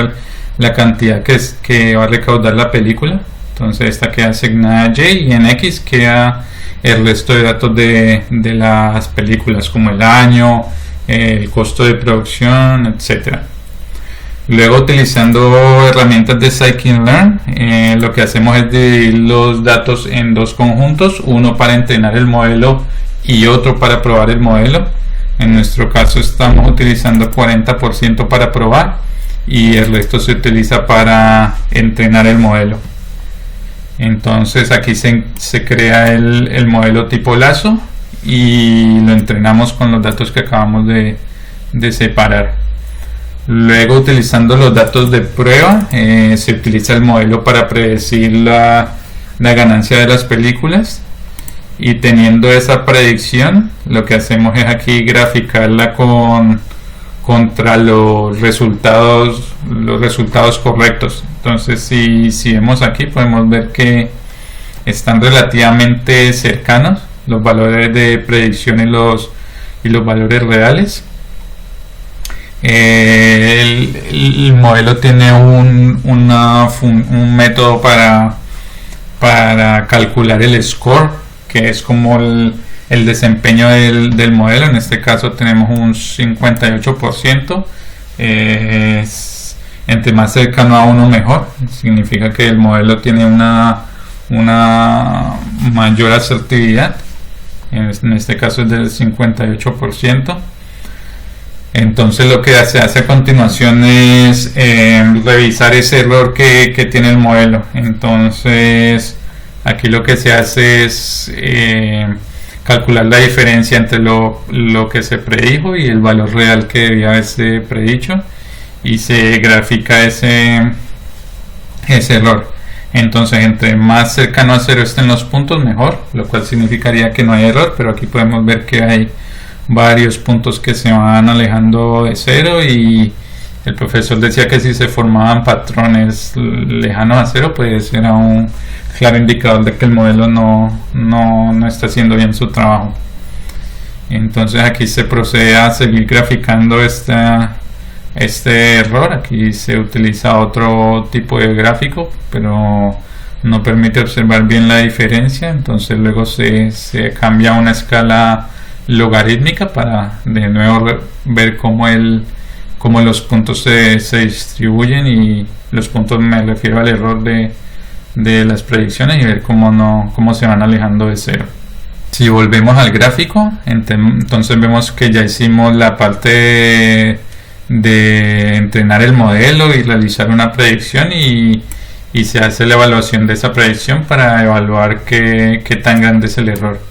la cantidad que va a recaudar la película. Entonces esta queda asignada a Y, y en X queda el resto de datos de las películas, como el año, el costo de producción, etcétera. Luego, utilizando herramientas de scikit-learn, lo que hacemos es dividir los datos en dos conjuntos, uno para entrenar el modelo y otro para probar el modelo. En nuestro caso estamos utilizando 40% para probar y el resto se utiliza para entrenar el modelo. Entonces aquí se crea el modelo tipo lazo y lo entrenamos con los datos que acabamos de separar. Luego, utilizando los datos de prueba, se utiliza el modelo para predecir la ganancia de las películas, y teniendo esa predicción lo que hacemos es aquí graficarla contra los resultados correctos. Entonces si vemos aquí, podemos ver que están relativamente cercanos los valores de predicción y los valores reales. El modelo tiene un método para calcular el score, que es como el desempeño del modelo. En este caso tenemos un 58%. Entre más cercano a 1 mejor, significa que el modelo tiene una mayor asertividad. En este caso es del 58%. Entonces lo que se hace a continuación es revisar ese error que tiene el modelo. Entonces aquí lo que se hace es calcular la diferencia entre lo que se predijo y el valor real que debía haberse predicho, y se grafica ese error. Entonces, entre más cercano a 0 estén los puntos, mejor, lo cual significaría que no hay error, pero aquí podemos ver que hay varios puntos que se van alejando de 0, y el profesor decía que si se formaban patrones lejanos a 0, pues era un claro indicador de que el modelo no está haciendo bien su trabajo. Entonces aquí se procede a seguir graficando este error. Aquí se utiliza otro tipo de gráfico, pero no permite observar bien la diferencia. Entonces luego se cambia a una escala logarítmica para de nuevo ver cómo los puntos se distribuyen, y los puntos me refiero al error de las predicciones, y ver cómo se van alejando de 0. Si volvemos al gráfico, entonces vemos que ya hicimos la parte de entrenar el modelo y realizar una predicción, y se hace la evaluación de esa predicción para evaluar qué tan grande es el error.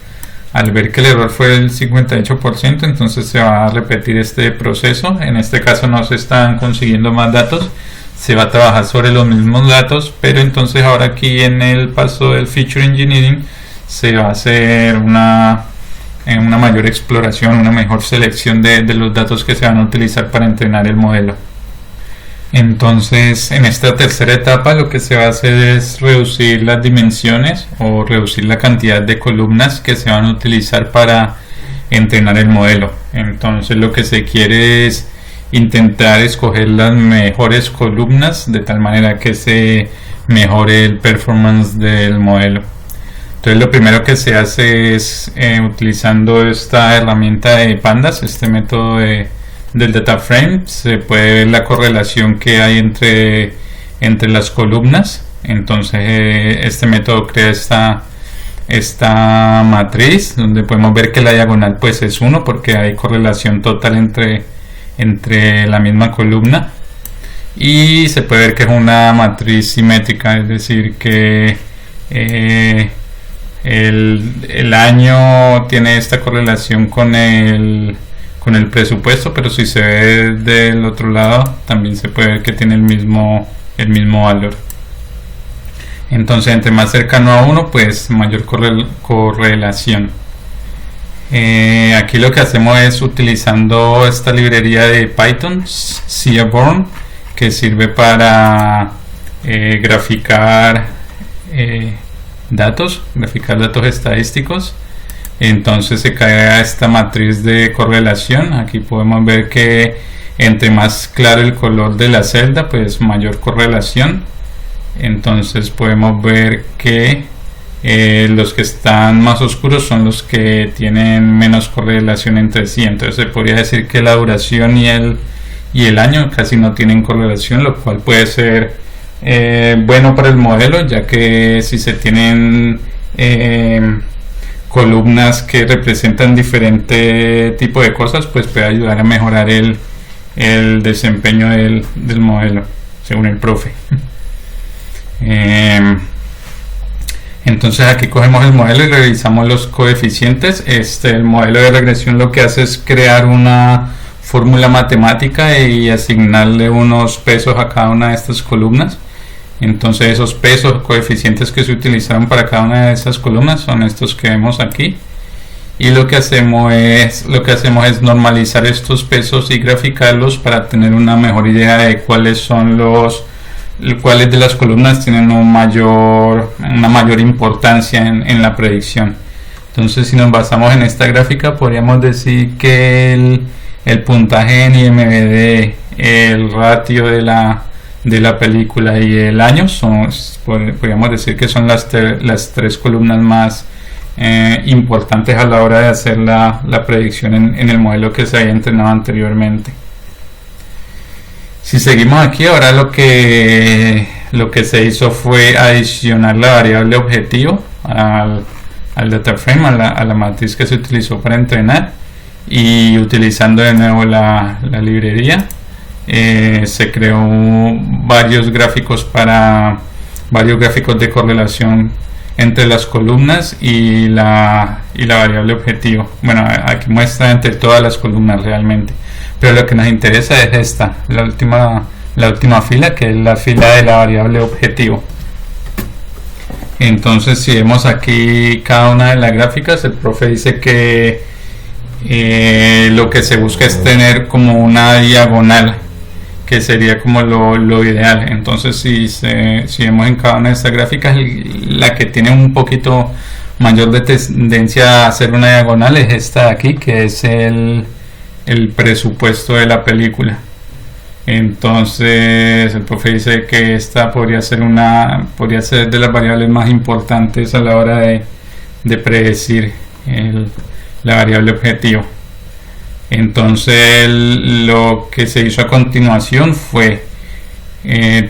Al ver que el error fue el 58%, entonces se va a repetir este proceso. En este caso no se están consiguiendo más datos, se va a trabajar sobre los mismos datos, pero entonces ahora aquí en el paso del Feature Engineering se va a hacer una mayor exploración, una mejor selección de los datos que se van a utilizar para entrenar el modelo. Entonces, en esta tercera etapa lo que se va a hacer es reducir las dimensiones o reducir la cantidad de columnas que se van a utilizar para entrenar el modelo. Entonces lo que se quiere es intentar escoger las mejores columnas de tal manera que se mejore el performance del modelo. Entonces lo primero que se hace es utilizando esta herramienta de pandas, este método del data frame, se puede ver la correlación que hay entre las columnas. Entonces este método crea esta matriz donde podemos ver que la diagonal pues es 1 porque hay correlación total entre la misma columna, y se puede ver que es una matriz simétrica, es decir que el año tiene esta correlación con el presupuesto, pero si se ve del otro lado también se puede ver que tiene el mismo valor. Entonces entre más cercano a 1 pues mayor correlación. Aquí lo que hacemos es utilizando esta librería de Python, Seaborn, que sirve para graficar datos estadísticos. Entonces se crea esta matriz de correlación. Aquí podemos ver que entre más claro el color de la celda pues mayor correlación. Entonces podemos ver que los que están más oscuros son los que tienen menos correlación entre sí. Entonces se podría decir que la duración y el año casi no tienen correlación, lo cual puede ser bueno para el modelo, ya que si se tienen columnas que representan diferente tipo de cosas, pues puede ayudar a mejorar el desempeño del modelo, según el profe. Entonces aquí cogemos el modelo y revisamos los coeficientes. El modelo de regresión lo que hace es crear una fórmula matemática y asignarle unos pesos a cada una de estas columnas. Entonces esos pesos, coeficientes que se utilizaron para cada una de estas columnas son estos que vemos aquí. Y lo que hacemos es normalizar estos pesos y graficarlos para tener una mejor idea de cuáles de las columnas tienen una mayor importancia en la predicción. Entonces, si nos basamos en esta gráfica, podríamos decir que el puntaje en IMDb, el ratio de la película y el año podríamos decir que son las tres columnas más importantes a la hora de hacer la predicción en el modelo que se había entrenado anteriormente. Si seguimos aquí, ahora lo que se hizo fue adicionar la variable objetivo al data frame, a la matriz que se utilizó para entrenar, y utilizando de nuevo la librería se creó varios gráficos de correlación entre las columnas y la variable objetivo. Bueno, aquí muestra entre todas las columnas realmente, pero lo que nos interesa es esta, la última fila, que es la fila de la variable objetivo. Entonces, si vemos aquí cada una de las gráficas, el profe dice que lo que se busca es tener como una diagonal, que sería como lo ideal. Entonces, si vemos en cada una de estas gráficas, la que tiene un poquito mayor de tendencia a hacer una diagonal es esta de aquí, que es el presupuesto de la película. Entonces el profe dice que esta podría ser de las variables más importantes a la hora de predecir la variable objetivo. Entonces lo que se hizo a continuación fue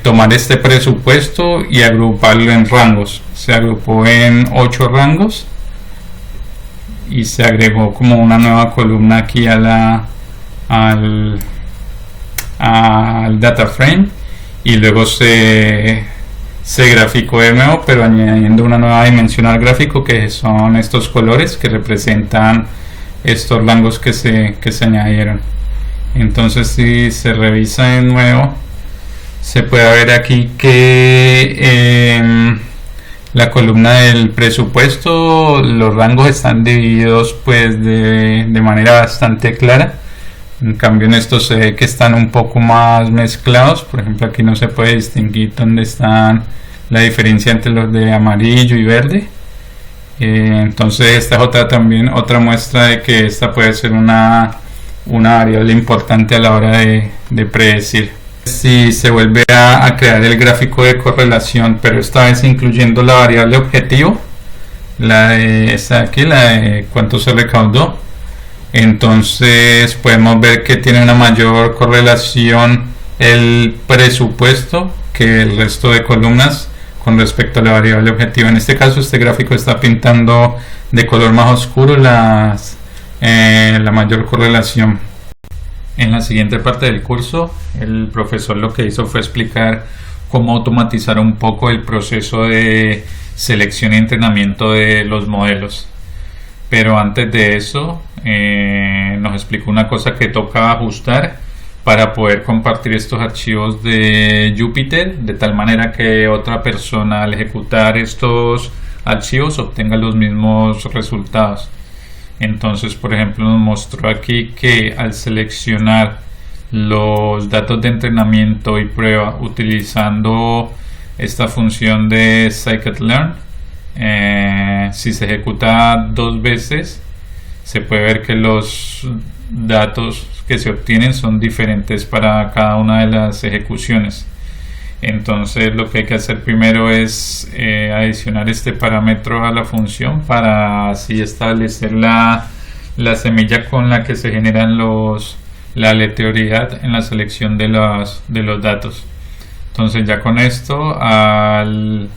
tomar este presupuesto y agruparlo en rangos. Se agrupó en 8 rangos y se agregó como una nueva columna aquí al data frame, y luego se graficó de nuevo, pero añadiendo una nueva dimensión al gráfico, que son estos colores que representan estos rangos que se añadieron. Entonces, si se revisa de nuevo, se puede ver aquí que la columna del presupuesto, los rangos están divididos pues de manera bastante clara. En cambio, en estos se ve que están un poco más mezclados. Por ejemplo, aquí no se puede distinguir dónde están la diferencia entre los de amarillo y verde. Entonces esta es otra muestra de que esta puede ser una variable importante a la hora de predecir. Si se vuelve a crear el gráfico de correlación, pero esta vez incluyendo la variable objetivo, la de cuánto se recaudó, entonces podemos ver que tiene una mayor correlación el presupuesto que el resto de columnas con respecto a la variable objetivo. En este caso, este gráfico está pintando de color más oscuro la mayor correlación. En la siguiente parte del curso, el profesor lo que hizo fue explicar cómo automatizar un poco el proceso de selección y entrenamiento de los modelos. Pero antes de eso, nos explicó una cosa que toca ajustar para poder compartir estos archivos de Jupyter, de tal manera que otra persona al ejecutar estos archivos obtenga los mismos resultados. Entonces, por ejemplo, nos mostró aquí que al seleccionar los datos de entrenamiento y prueba utilizando esta función de scikit-learn, si se ejecuta 2 veces, se puede ver que los datos que se obtienen son diferentes para cada una de las ejecuciones. Entonces lo que hay que hacer primero es adicionar este parámetro a la función para así establecer la semilla con la que se generan la aleatoriedad en la selección de los datos. Entonces ya con esto, al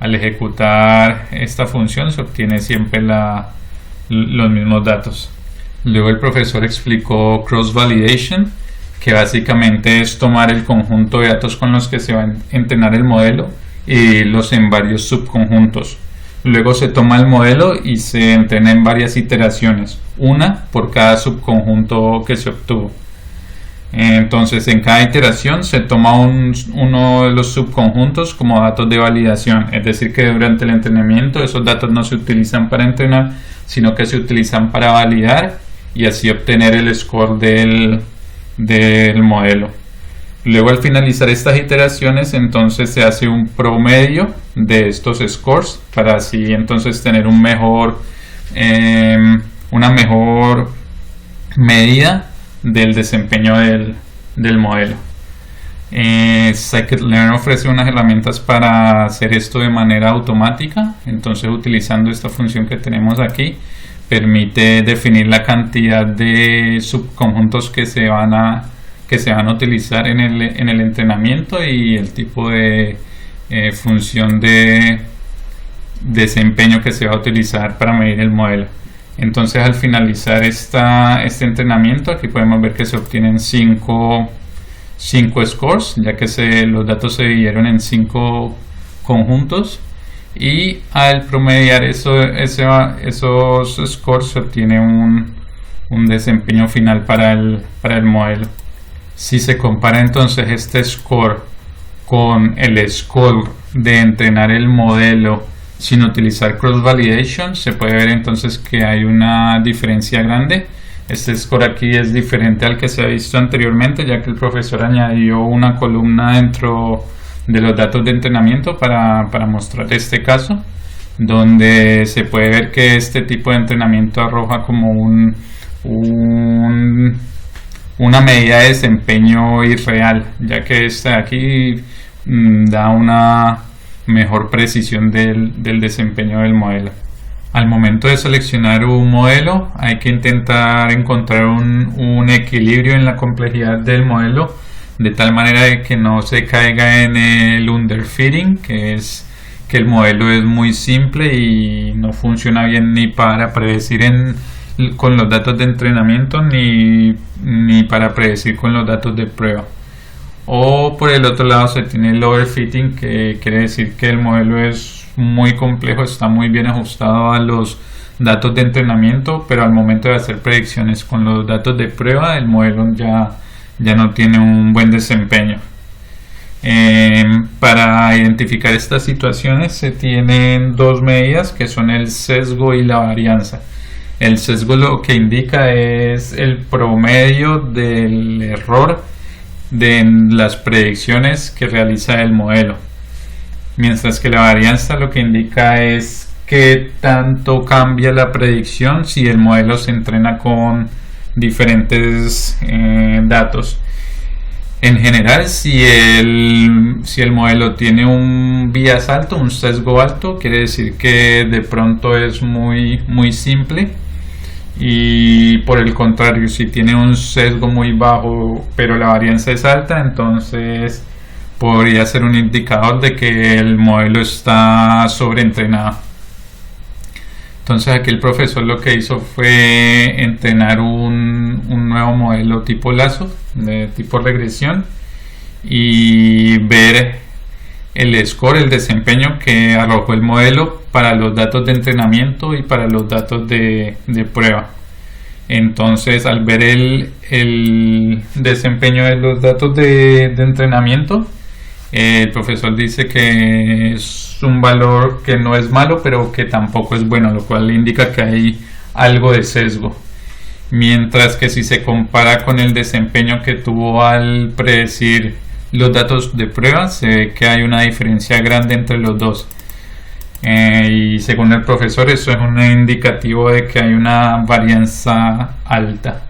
ejecutar esta función, se obtiene siempre la los mismos datos. Luego el profesor explicó cross validation, que básicamente es tomar el conjunto de datos con los que se va a entrenar el modelo y dividirlos en varios subconjuntos. Luego se toma el modelo y se entrena en varias iteraciones, una por cada subconjunto que se obtuvo. Entonces en cada iteración se toma uno de los subconjuntos como datos de validación, es decir que durante el entrenamiento esos datos no se utilizan para entrenar, sino que se utilizan para validar y así obtener el score del modelo. Luego al finalizar estas iteraciones entonces se hace un promedio de estos scores para así entonces tener una mejor medida del desempeño del modelo. Scikit-learn ofrece unas herramientas para hacer esto de manera automática. Entonces utilizando esta función que tenemos aquí permite definir la cantidad de subconjuntos que se van a utilizar en el entrenamiento y el tipo de función de desempeño que se va a utilizar para medir el modelo. Entonces al finalizar este entrenamiento aquí podemos ver que se obtienen 5 scores, ya que los datos se dividieron en 5 conjuntos, y al promediar esos scores se obtiene un desempeño final para el modelo. Si se compara entonces este score con el score de entrenar el modelo sin utilizar cross validation, se puede ver entonces que hay una diferencia grande. Este score aquí es diferente al que se ha visto anteriormente, ya que el profesor añadió una columna dentro de los datos de entrenamiento para mostrar este caso, donde se puede ver que este tipo de entrenamiento arroja como una medida de desempeño irreal, ya que este de aquí da una mejor precisión del desempeño del modelo. Al momento de seleccionar un modelo hay que intentar encontrar un equilibrio en la complejidad del modelo, de tal manera de que no se caiga en el underfitting, que es que el modelo es muy simple y no funciona bien ni para predecir con los datos de entrenamiento ni para predecir con los datos de prueba. O por el otro lado se tiene el overfitting, que quiere decir que el modelo es muy complejo, está muy bien ajustado a los datos de entrenamiento, pero al momento de hacer predicciones con los datos de prueba el modelo ya no tiene un buen desempeño. Para identificar estas situaciones se tienen dos medidas, que son el sesgo y la varianza. El sesgo lo que indica es el promedio del error de las predicciones que realiza el modelo, mientras que la varianza lo que indica es qué tanto cambia la predicción si el modelo se entrena con diferentes datos. En general, si el modelo tiene un bias alto, un sesgo alto, quiere decir que de pronto es muy simple. Y por el contrario, si tiene un sesgo muy bajo pero la varianza es alta, entonces podría ser un indicador de que el modelo está sobreentrenado. Entonces aquí el profesor lo que hizo fue entrenar un nuevo modelo tipo Lasso, de tipo regresión, y ver el score, el desempeño que arrojó el modelo para los datos de entrenamiento y para los datos de prueba. Entonces al ver el desempeño de los datos de entrenamiento, el profesor dice que es un valor que no es malo pero que tampoco es bueno, lo cual indica que hay algo de sesgo. Mientras que si se compara con el desempeño que tuvo al predecir los datos de prueba, se ve que hay una diferencia grande entre los dos. Y según el profesor eso es un indicativo de que hay una varianza alta.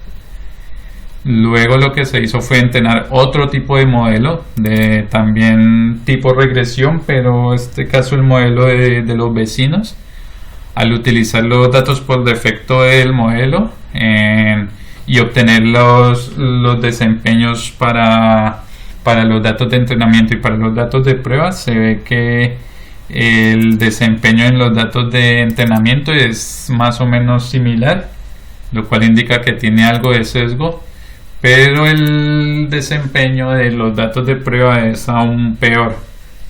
Luego lo que se hizo fue entrenar otro tipo de modelo, de también tipo regresión, pero en este caso el modelo de los vecinos. Al utilizar los datos por defecto del modelo y obtener los desempeños para los datos de entrenamiento y para los datos de prueba, se ve que el desempeño en los datos de entrenamiento es más o menos similar, lo cual indica que tiene algo de sesgo, pero el desempeño de los datos de prueba es aún peor,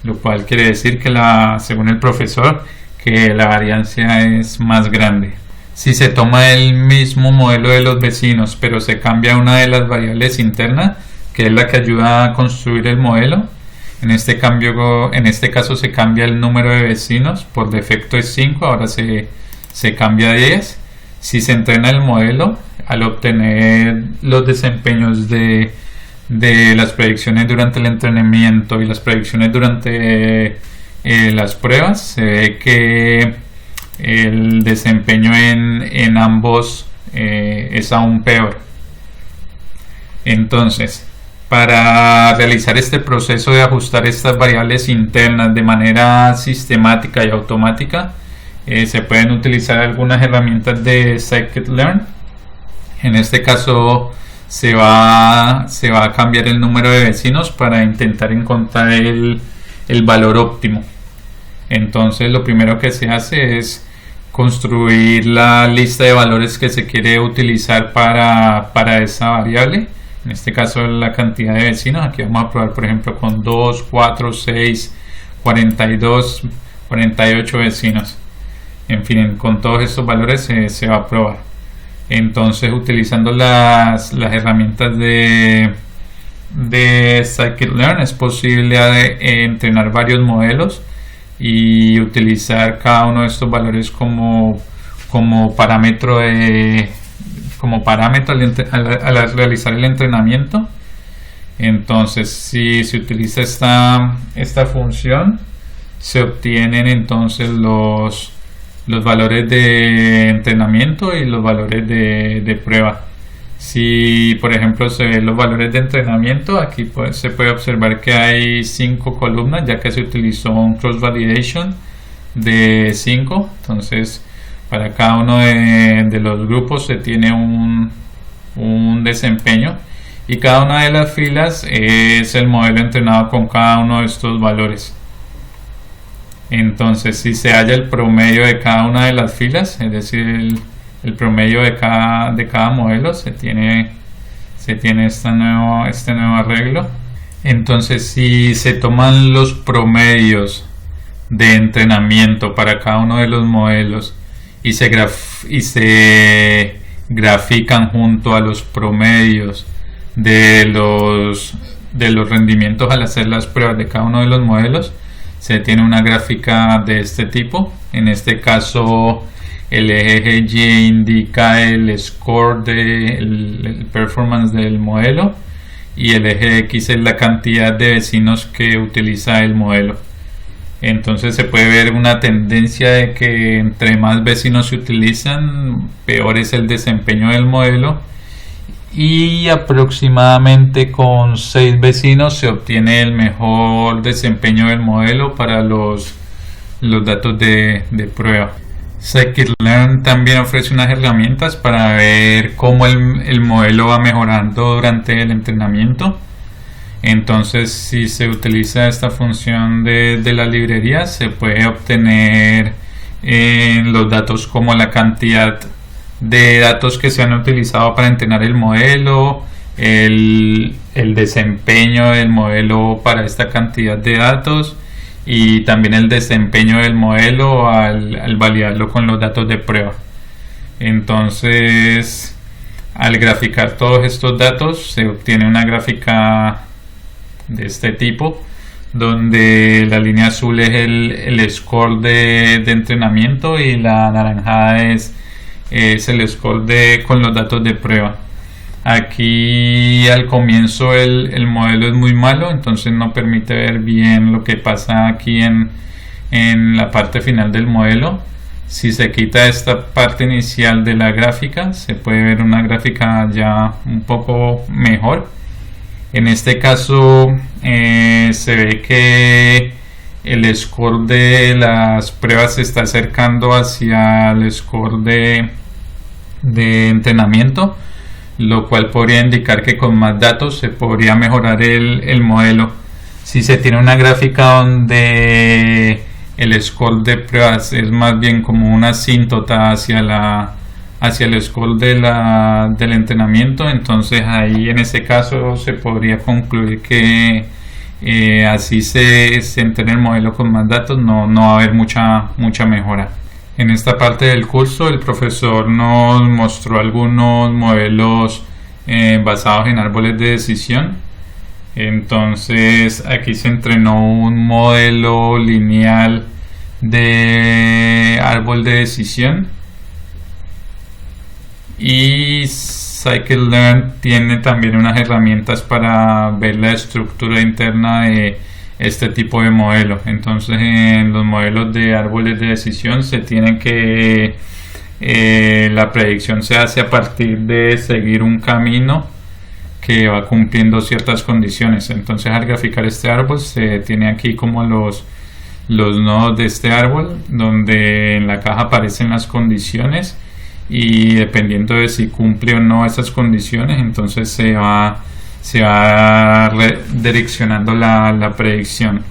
lo cual quiere decir que según el profesor, que la variancia es más grande. Si se toma el mismo modelo de los vecinos, pero se cambia una de las variables internas, que es la que ayuda a construir el modelo, en este caso se cambia el número de vecinos, por defecto es 5, ahora se cambia a 10. Si se entrena el modelo, al obtener los desempeños de las predicciones durante el entrenamiento y las predicciones durante las pruebas, se ve que el desempeño en ambos es aún peor. Entonces, para realizar este proceso de ajustar estas variables internas de manera sistemática y automática, se pueden utilizar algunas herramientas de scikit-learn. En este caso se va a cambiar el número de vecinos para intentar encontrar el valor óptimo. Entonces lo primero que se hace es construir la lista de valores que se quiere utilizar para esa variable. En este caso la cantidad de vecinos. Aquí vamos a probar por ejemplo con 2, 4, 6, 42, 48 vecinos. En fin, con todos estos valores se va a probar. Entonces, utilizando las herramientas de scikit-learn es posible entrenar varios modelos y utilizar cada uno de estos valores como parámetro al realizar el entrenamiento. Entonces, si se utiliza esta función, se obtienen entonces los valores de entrenamiento y los valores de prueba. Si por ejemplo se ven los valores de entrenamiento, aquí se puede observar que hay 5 columnas, ya que se utilizó un cross validation de 5. Entonces para cada uno de los grupos se tiene un desempeño, y cada una de las filas es el modelo entrenado con cada uno de estos valores. Entonces, si se halla el promedio de cada una de las filas, es decir, el promedio de cada modelo, se tiene este nuevo arreglo. Entonces, si se toman los promedios de entrenamiento para cada uno de los modelos y se grafican junto a los promedios de los rendimientos al hacer las pruebas de cada uno de los modelos, se tiene una gráfica de este tipo. En este caso el eje Y indica el score el performance del modelo, y el eje X es la cantidad de vecinos que utiliza el modelo. Entonces se puede ver una tendencia de que entre más vecinos se utilizan, peor es el desempeño del modelo, y aproximadamente con 6 vecinos se obtiene el mejor desempeño del modelo para los datos de prueba. Scikit-learn también ofrece unas herramientas para ver cómo el modelo va mejorando durante el entrenamiento. Entonces, si se utiliza esta función de la librería, se puede obtener los datos como la cantidad de datos que se han utilizado para entrenar el modelo, el desempeño del modelo para esta cantidad de datos, y también el desempeño del modelo al validarlo con los datos de prueba. Entonces, al graficar todos estos datos, se obtiene una gráfica de este tipo, donde la línea azul es el score de entrenamiento y la naranjada es el score con los datos de prueba. Aquí al comienzo el modelo es muy malo, entonces no permite ver bien lo que pasa aquí en la parte final del modelo. Si se quita esta parte inicial de la gráfica, se puede ver una gráfica ya un poco mejor. En este caso se ve que el score de las pruebas se está acercando hacia el score de entrenamiento, lo cual podría indicar que con más datos se podría mejorar el modelo. Si se tiene una gráfica donde el score de pruebas es más bien como una asíntota hacia el score del entrenamiento, entonces ahí en ese caso se podría concluir que así se entrena el modelo con más datos, no va a haber mucha mejora. En esta parte del curso el profesor nos mostró algunos modelos basados en árboles de decisión. Entonces aquí se entrenó un modelo lineal de árbol de decisión, y Scikit-learn tiene también unas herramientas para ver la estructura interna de este tipo de modelo. Entonces en los modelos de árboles de decisión se tiene que la predicción se hace a partir de seguir un camino que va cumpliendo ciertas condiciones. Entonces al graficar este árbol se tiene aquí como los nodos de este árbol, donde en la caja aparecen las condiciones, y dependiendo de si cumple o no esas condiciones, entonces se va redireccionando la predicción.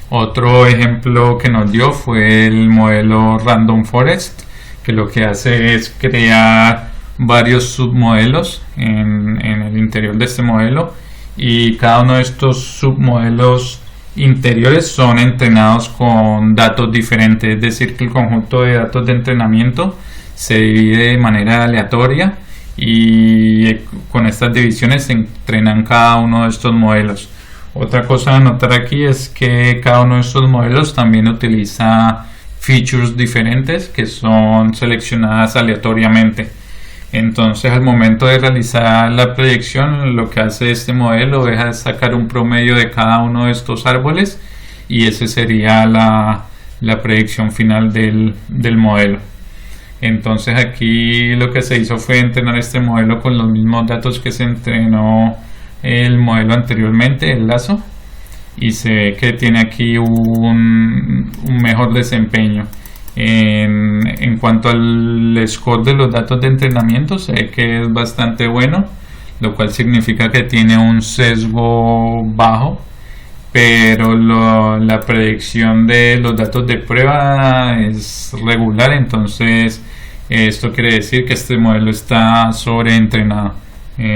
Otro ejemplo que nos dio fue el modelo Random Forest, que lo que hace es crear varios submodelos en el interior de este modelo, y cada uno de estos submodelos interiores son entrenados con datos diferentes, es decir que el conjunto de datos de entrenamiento se divide de manera aleatoria, y con estas divisiones se entrenan cada uno de estos modelos. Otra cosa a notar aquí es que cada uno de estos modelos también utiliza features diferentes que son seleccionadas aleatoriamente. Entonces al momento de realizar la predicción, lo que hace este modelo es sacar un promedio de cada uno de estos árboles, y ese sería la predicción final del modelo. Entonces aquí lo que se hizo fue entrenar este modelo con los mismos datos que se entrenó el modelo anteriormente, el lazo, y se ve que tiene aquí un mejor desempeño. En cuanto al score de los datos de entrenamiento, se ve que es bastante bueno, lo cual significa que tiene un sesgo bajo, pero la predicción de los datos de prueba es regular. Entonces esto quiere decir que este modelo está sobreentrenado.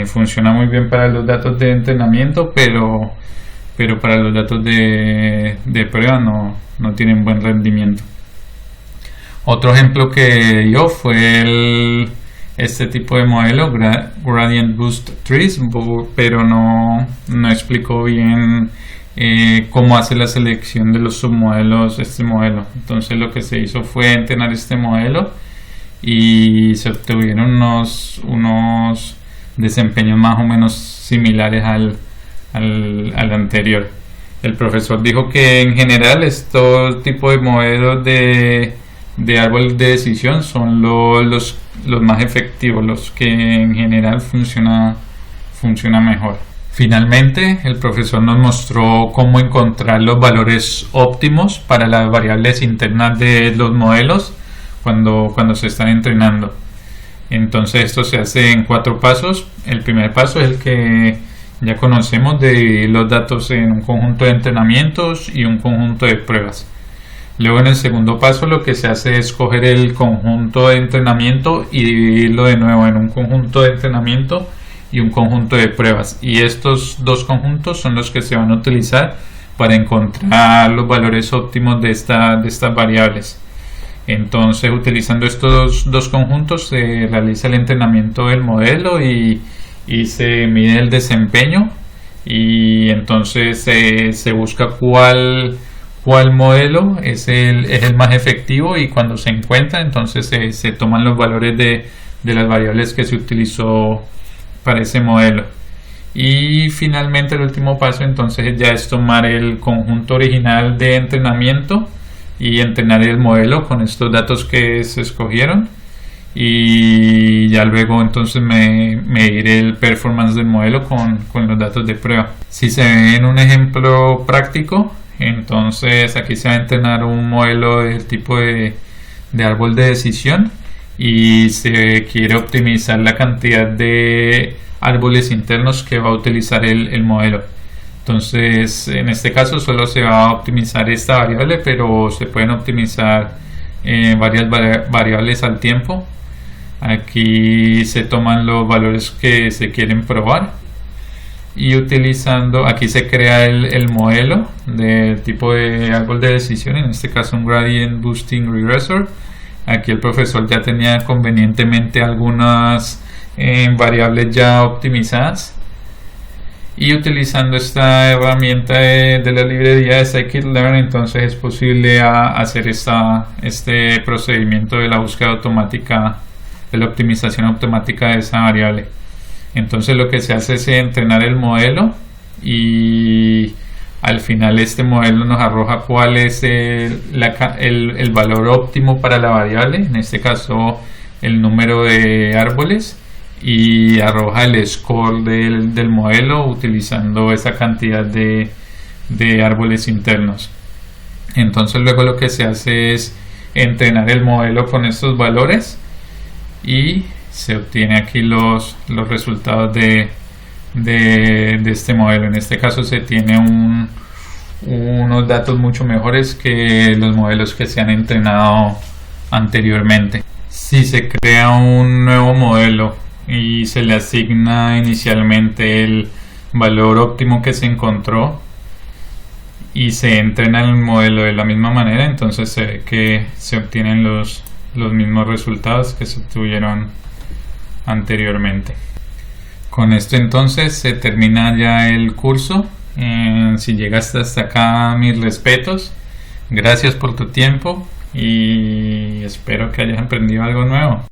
Funciona muy bien para los datos de entrenamiento, pero para los datos de prueba no tienen buen rendimiento. Otro ejemplo que dio fue este tipo de modelo, Gradient Boost Trees, pero no explicó bien cómo hace la selección de los submodelos este modelo. Entonces lo que se hizo fue entrenar este modelo y se obtuvieron unos desempeños más o menos similares al anterior. El profesor dijo que en general estos tipos de modelos de árbol de decisión son los más efectivos, los que en general funciona mejor. Finalmente, el profesor nos mostró cómo encontrar los valores óptimos para las variables internas de los modelos cuando se están entrenando. Entonces esto se hace en 4 pasos. El primer paso es el que ya conocemos, de dividir los datos en un conjunto de entrenamientos y un conjunto de pruebas. Luego en el segundo paso lo que se hace es coger el conjunto de entrenamiento y dividirlo de nuevo en un conjunto de entrenamiento y un conjunto de pruebas, y estos dos conjuntos son los que se van a utilizar para encontrar los valores óptimos de estas variables. Entonces, utilizando estos dos conjuntos se realiza el entrenamiento del modelo y se mide el desempeño, y entonces se busca cuál modelo es el más efectivo, y cuando se encuentra entonces se toman los valores de las variables que se utilizó para ese modelo. Y finalmente el último paso entonces ya es tomar el conjunto original de entrenamiento y entrenar el modelo con estos datos que se escogieron, y ya luego entonces medir el performance del modelo con los datos de prueba. Si se ve en un ejemplo práctico, entonces aquí se va a entrenar un modelo del tipo de árbol de decisión, y se quiere optimizar la cantidad de árboles internos que va a utilizar el modelo. Entonces, en este caso solo se va a optimizar esta variable, pero se pueden optimizar varias variables al tiempo. Aquí se toman los valores que se quieren probar y utilizando, aquí se crea el modelo del tipo de árbol de decisión, en este caso un gradient boosting regressor. Aquí el profesor ya tenía convenientemente algunas variables ya optimizadas, y utilizando esta herramienta de la librería de scikit-learn, entonces es posible hacer este procedimiento de la búsqueda automática, de la optimización automática de esa variable. Entonces lo que se hace es entrenar el modelo, y al final este modelo nos arroja cuál es el valor óptimo para la variable, en este caso el número de árboles, y arroja el score del modelo utilizando esa cantidad de árboles internos. Entonces luego lo que se hace es entrenar el modelo con estos valores y se obtiene aquí los resultados de este modelo. En este caso se tiene unos datos mucho mejores que los modelos que se han entrenado anteriormente. Si se crea un nuevo modelo y se le asigna inicialmente el valor óptimo que se encontró y se entrena el modelo de la misma manera, entonces se ve que se obtienen los mismos resultados que se obtuvieron anteriormente. Con esto entonces se termina ya el curso. Si llegaste hasta acá, mis respetos, gracias por tu tiempo y espero que hayas aprendido algo nuevo.